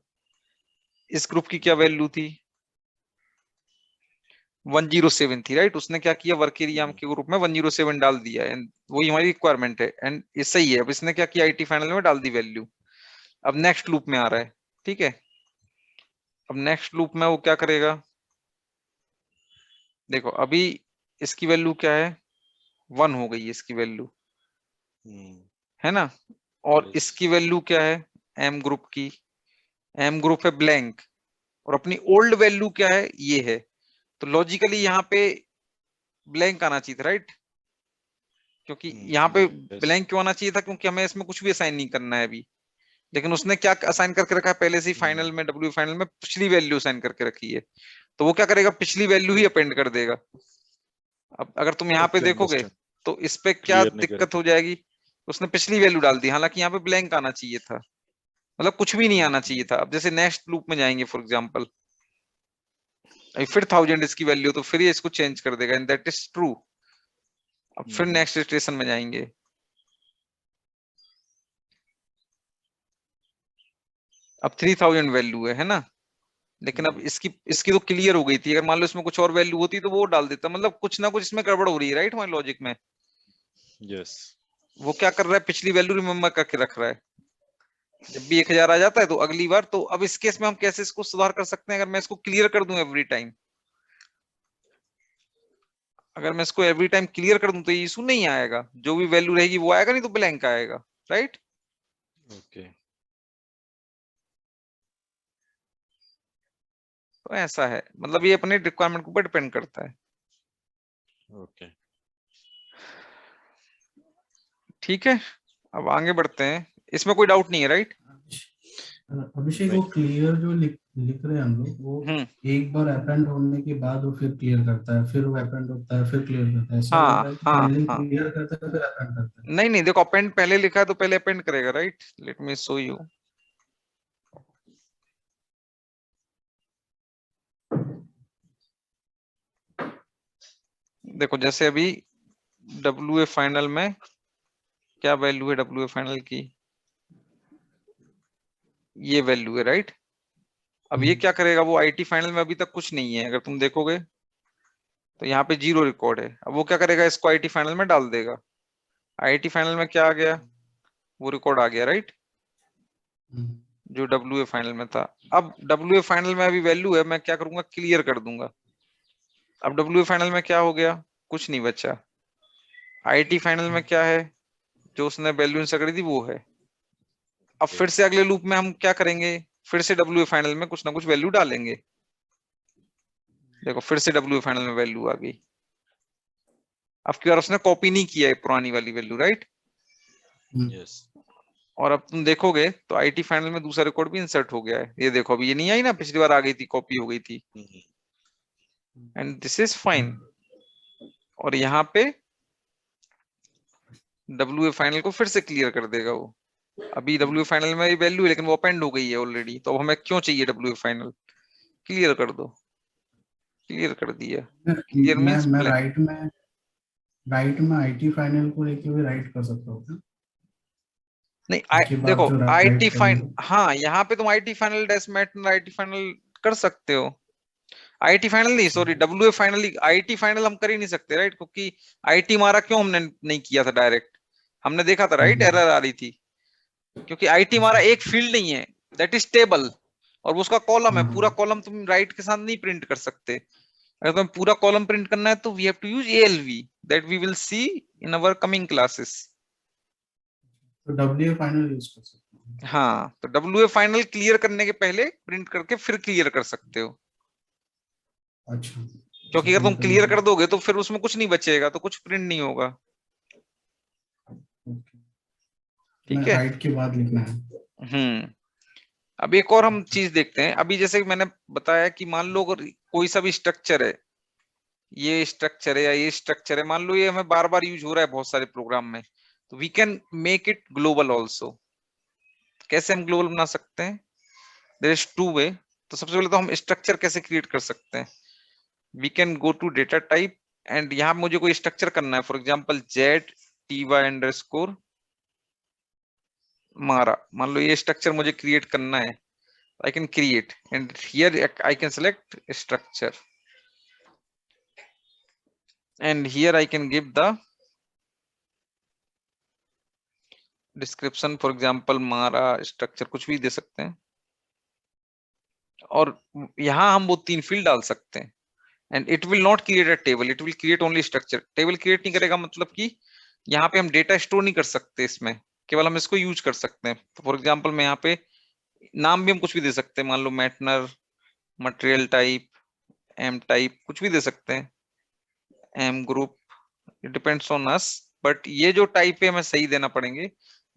इस ग्रुप की क्या वैल्यू थी 107 थी, राइट। उसने क्या किया, वर्क एरिया के ग्रुप में 107 डाल दिया, एंड वही हमारी रिक्वायरमेंट है, एंड ये सही है। अब इसने क्या किया, आईटी फाइनल में डाल दी वैल्यू। अब नेक्स्ट लूप में आ रहा है, ठीक है। अब नेक्स्ट लूप में वो क्या करेगा, देखो अभी इसकी वैल्यू क्या है 1 हो गई है इसकी वैल्यू, है ना। और इसकी वैल्यू क्या है एम ग्रुप की, एम ग्रुप है ब्लैंक, और अपनी ओल्ड वैल्यू क्या है ये है। तो लॉजिकली यहाँ पे ब्लैंक आना चाहिए था, राइट, क्योंकि यहाँ पे ब्लैंक क्यों आना चाहिए था, क्योंकि हमें इसमें कुछ भी असाइन नहीं करना है अभी। लेकिन उसने क्या असाइन करके रखा है पहले से ही, फाइनल में डब्ल्यू फाइनल में पिछली वैल्यू असाइन करके रखी है, तो वो क्या करेगा, पिछली वैल्यू ही अपेंड कर देगा। अब अगर तुम यहाँ पे देखोगे तो इस पे क्या दिक्कत हो जाएगी, उसने पिछली वैल्यू डाल दी, हालांकि यहाँ पे ब्लैंक आना चाहिए था, मतलब कुछ भी नहीं आना चाहिए था। अब जैसे नेक्स्ट लूप में जाएंगे फॉर एग्जाम्पल, फिर 1000 इसकी वैल्यू, तो फिर ये इसको चेंज कर देगा, एंड दैट इज ट्रू। अब फिर नेक्स्ट स्टेशन में जाएंगे, अब 3000 वैल्यू है ना। लेकिन अब इसकी इसकी तो क्लियर हो गई थी, अगर मान लो इसमें कुछ और वैल्यू होती तो वो डाल देता, मतलब कुछ ना कुछ इसमें गड़बड़ हो रही है, राइट, हमारे लॉजिक में। यस, वो क्या कर रहा है, पिछली वैल्यू रिमेम्बर करके रख रहा है। जब भी 1000 आ जाता है तो अगली बार, तो अब इस केस में हम कैसे इसको सुधार कर सकते हैं, अगर मैं इसको क्लियर कर दूं एवरी टाइम, अगर मैं इसको एवरी टाइम क्लियर कर दूं तो ये इशू नहीं आएगा, जो भी वैल्यू रहेगी वो आएगा, नहीं तो ब्लैंक आएगा, राइट। ओके, तो ऐसा है, मतलब ये अपने रिक्वायरमेंट के ऊपर डिपेंड करता है। ओके, ठीक है, अब आगे बढ़ते हैं, इसमें कोई डाउट नहीं है, राइट। अभिषेक, वो क्लियर जो लिख रहे हैं हम लोग, वो एक बार अपेंड होने के बाद वो फिर क्लियर करता है, फिर वो अपेंड होता है, फिर क्लियर करता है, ऐसा हो रहा है कि पहले क्लियर करता है फिर अपेंड करता है? नहीं नहीं, देखो अपेंड पहले लिखा है तो पहले अपेंड करेगा, right. Let me show you. देखो जैसे अभी डब्ल्यू ए फाइनल में क्या वैल्यू है, डब्ल्यू ए फाइनल की ये वैल्यू है, राइट। अब ये क्या करेगा, वो आईटी फाइनल में अभी तक कुछ नहीं है, अगर तुम देखोगे तो यहाँ पे 0 रिकॉर्ड है। अब वो क्या करेगा, इसको आईटी फाइनल में डाल देगा। आईटी फाइनल में क्या आ गया, वो रिकॉर्ड आ गया, राइट, जो डब्ल्यू ए फाइनल में था। अब डब्ल्यू ए फाइनल में अभी वैल्यू है, मैं क्या करूंगा, क्लियर कर दूंगा। अब डब्ल्यू ए फाइनल में क्या हो गया, कुछ नहीं बचा। आईटी फाइनल में क्या है, जो उसने वैल्यू इंसर्ट करी थी वो है। अब फिर से अगले लूप में हम क्या करेंगे, फिर से डब्ल्यू ए फाइनल में कुछ ना कुछ वैल्यू डालेंगे। देखो फिर से डब्ल्यू ए फाइनल में वैल्यू आ गई। अब की बार उसने कॉपी नहीं किया है पुरानी वाली वैल्यू, राइट। यस। और अब तुम देखोगे तो आईटी फाइनल में दूसरा रिकॉर्ड भी इंसर्ट हो गया है। ये देखो अभी ये नहीं आई ना, पिछली बार आ गई थी, कॉपी हो गई थी, एंड दिस इज फाइन। और यहाँ पे डब्ल्यू फाइनल को फिर से क्लियर कर देगा वो। अभी डब्ल्यू फाइनल में वैल्यू है लेकिन वो अपेंड हो गई है ऑलरेडी, तो अब हमें क्यों चाहिए डब्ल्यू फाइनल? क्लियर कर दो, क्लियर कर दिया। क्लियर मींस मैं राइट में आईटी फाइनल को लेके भी राइट कर सकता हूँ क्या? नहीं उसके बाद देखो जो आईटी राइट फाइन, करना हाँ यहाँ पे तुम IT final dash mat IT final कर सकते हो। आईटी फाइनल नहीं, sorry W final. IT final हम कर ही नहीं सकते राइट, क्योंकि आईटी मारा क्यों हमने नहीं किया था डायरेक्ट, हमने देखा था राइट, एरर आ रही थी क्योंकि आईटी मारा एक फील्ड नहीं है, दैट इज टेबल, और वो उसका कॉलम है। पूरा कॉलम तुम राइट के साथ नहीं प्रिंट कर सकते। अगर तुम्हें पूरा कॉलम प्रिंट करना है तो we have to use ALV, that we will see in our coming classes. तो डब्ल्यू फाइनल यूज कर सकता हूँ। हाँ, तो डब्ल्यू फाइनल क्लियर करने के पहले प्रिंट करके फिर क्लियर कर सकते हो, अच्छा, क्योंकि अगर तुम क्लियर कर दोगे तो फिर उसमें कुछ नहीं बचेगा, तो कुछ प्रिंट नहीं होगा। ठीक है। राइट के बाद लिखना है। अब एक और हम चीज देखते हैं। अभी जैसे मैंने बताया कि मान लो अगर कोई सा भी स्ट्रक्चर है, ये स्ट्रक्चर है या ये स्ट्रक्चर है, मान लो ये हमें बार बार यूज हो रहा है बहुत सारे प्रोग्राम में, तो we can make it global also. कैसे हम ग्लोबल बना सकते हैं? There is two way. तो सबसे पहले तो हम स्ट्रक्चर कैसे क्रिएट कर सकते हैं? We can go to data type, and यहाँ मुझे कोई स्ट्रक्चर करना है, for example Z T Y underscore मारा, मान लो ये स्ट्रक्चर मुझे क्रिएट करना है। I can create, and here I can select structure, and here I can give the description, for example मारा structure, कुछ भी दे सकते हैं। और यहाँ हम वो 3 फील्ड डाल सकते हैं, and it will not create a table, it will create only structure। Table create नहीं करेगा, मतलब कि यहाँ पे हम डेटा स्टोर नहीं कर सकते इसमें, केवल हम इसको यूज कर सकते हैं। तो फॉर एग्जाम्पल मैं यहाँ पे नाम भी हम कुछ भी दे सकते हैं, मान लो MATNR, material type, M type, कुछ भी दे सकते हैं, M group, it depends on us. But ये जो टाइप है हमें सही देना पड़ेंगे,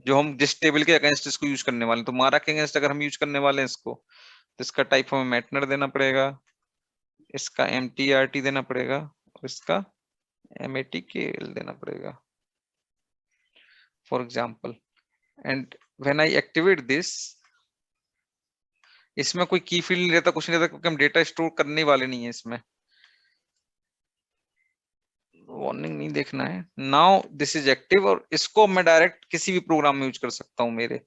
जो हम जिस टेबल के अगेंस्ट इसको यूज करने वाले हैं। तो मारा के अगेंस्ट अगर हम यूज करने वाले हैं इसको, तो इसका टाइप हमें मैटनर देना पड़ेगा, इसका MTRT देना पड़ेगा, और इसका MATKL देना पड़ेगा, for example. And when I activate this, इसमें कोई की फील्ड नहीं रहता, कुछ नहीं रहता, क्योंकि हम डेटा स्टोर करने वाले नहीं है इसमें। वार्निंग नहीं देखना है। नाउ दिस इज एक्टिव, और इसको मैं डायरेक्ट किसी भी प्रोग्राम में यूज कर सकता हूँ मेरे।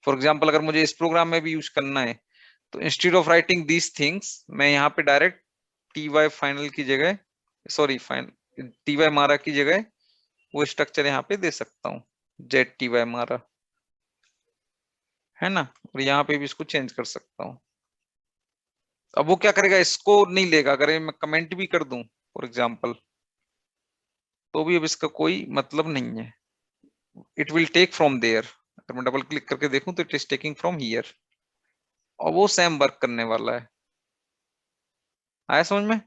फॉर एग्जाम्पल अगर मुझे इस प्रोग्राम में भी यूज करना है, तो instead of writing these things, मैं यहाँ पे डायरेक्ट TY फाइनल की जगह, सॉरी फाइनल TY मारा की जगह वो स्ट्रक्चर यहाँ पे दे सकता हूँ, ZTY मारा, है ना। और यहाँ पे भी इसको चेंज कर सकता हूँ। अब वो क्या करेगा, इसको नहीं लेगा। अगर मैं कमेंट भी कर दूं फॉर एग्जाम्पल, तो भी अब इसका कोई मतलब नहीं है। It will take from there. अगर मैं डबल क्लिक करके देखूं तो it is taking from here, और वो सेम वर्क करने वाला है। आया समझ में?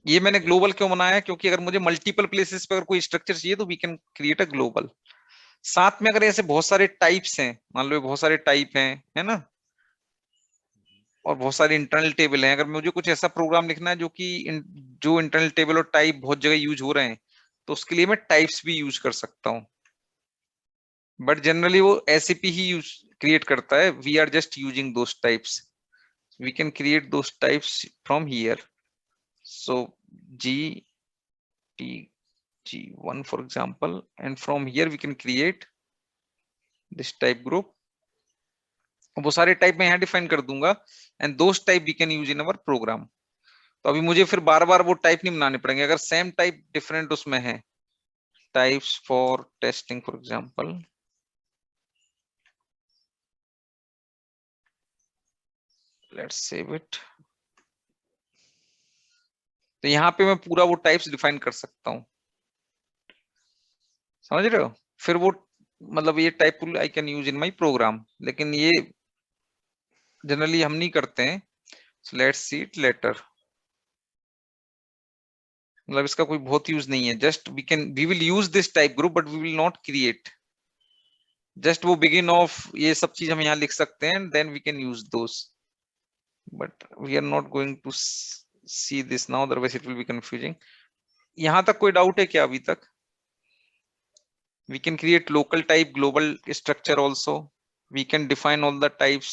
ये मैंने ग्लोबल क्यों बनाया है, क्योंकि अगर मुझे मल्टीपल प्लेसेस पे अगर कोई स्ट्रक्चर चाहिए तो we can create a global. साथ में अगर ऐसे बहुत सारे टाइप्स हैं, मान लो बहुत सारे टाइप हैं, है ना, और बहुत सारे इंटरनल टेबल हैं, अगर मुझे कुछ ऐसा प्रोग्राम लिखना है जो कि जो इंटरनल टेबल और टाइप बहुत जगह यूज हो रहे हैं, तो उसके लिए मैं टाइप्स भी यूज कर सकता हूँ। बट जनरली वो SAP ही यूज क्रिएट करता है। We are just using those types, we can create those types from here. So G1 for example, and from here we can create this type group। वो सारे टाइप मैं यहाँ डिफाइन कर दूंगा, and those type we can use in our program. तो अभी मुझे फिर बार बार वो टाइप नहीं बनाने पड़ेंगे, अगर सेम टाइप डिफरेंट उसमें है। Types for testing for example, let's save it. तो यहाँ पे मैं पूरा वो टाइप्स डिफाइन कर सकता हूँ, समझ रहे हो? फिर वो मतलब ये type I can use in my program, लेकिन ये जनरली हम नहीं करते हैं। So let's see it later. मतलब इसका कोई बहुत यूज नहीं है, just we will use this type group but we will not create. Just वो बिगिन ऑफ ये सब चीज हम यहाँ लिख सकते हैं, then we can use those, but we are not going to see this now, otherwise it will B confusing. यहाँ तक कोई डाउट है क्या अभी तक? We can create local type global structure also. We can define all the types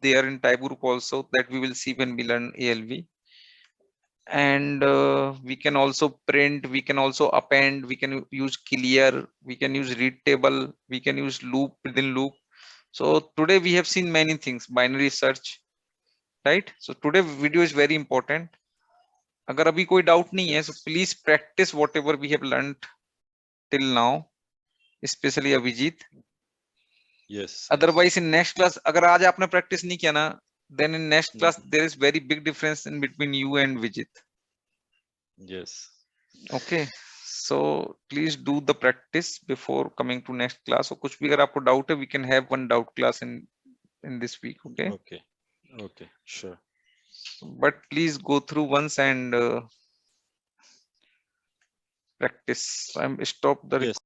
there in type group also, that we will see when we learn ALV. And we can also print, we can also append, we can use clear, we can use read table, we can use loop within loop. So today we have seen many things, binary search, right? So today video is very important. अगर अभी कोई डाउट नहीं है, so please practice whatever we have learned till now, especially Abhijit. Yes. Otherwise in next class, अगर आज आपने practice नहीं किया ना, then in next class there is very big difference in between you and Vijit. Yes. Okay, so please do the practice before coming to next class. और कुछ भी अगर आपको doubt है, we can have one doubt class in this week. Okay. Okay. Okay. Sure. But please go through once and practice. So I'm stop the Yes.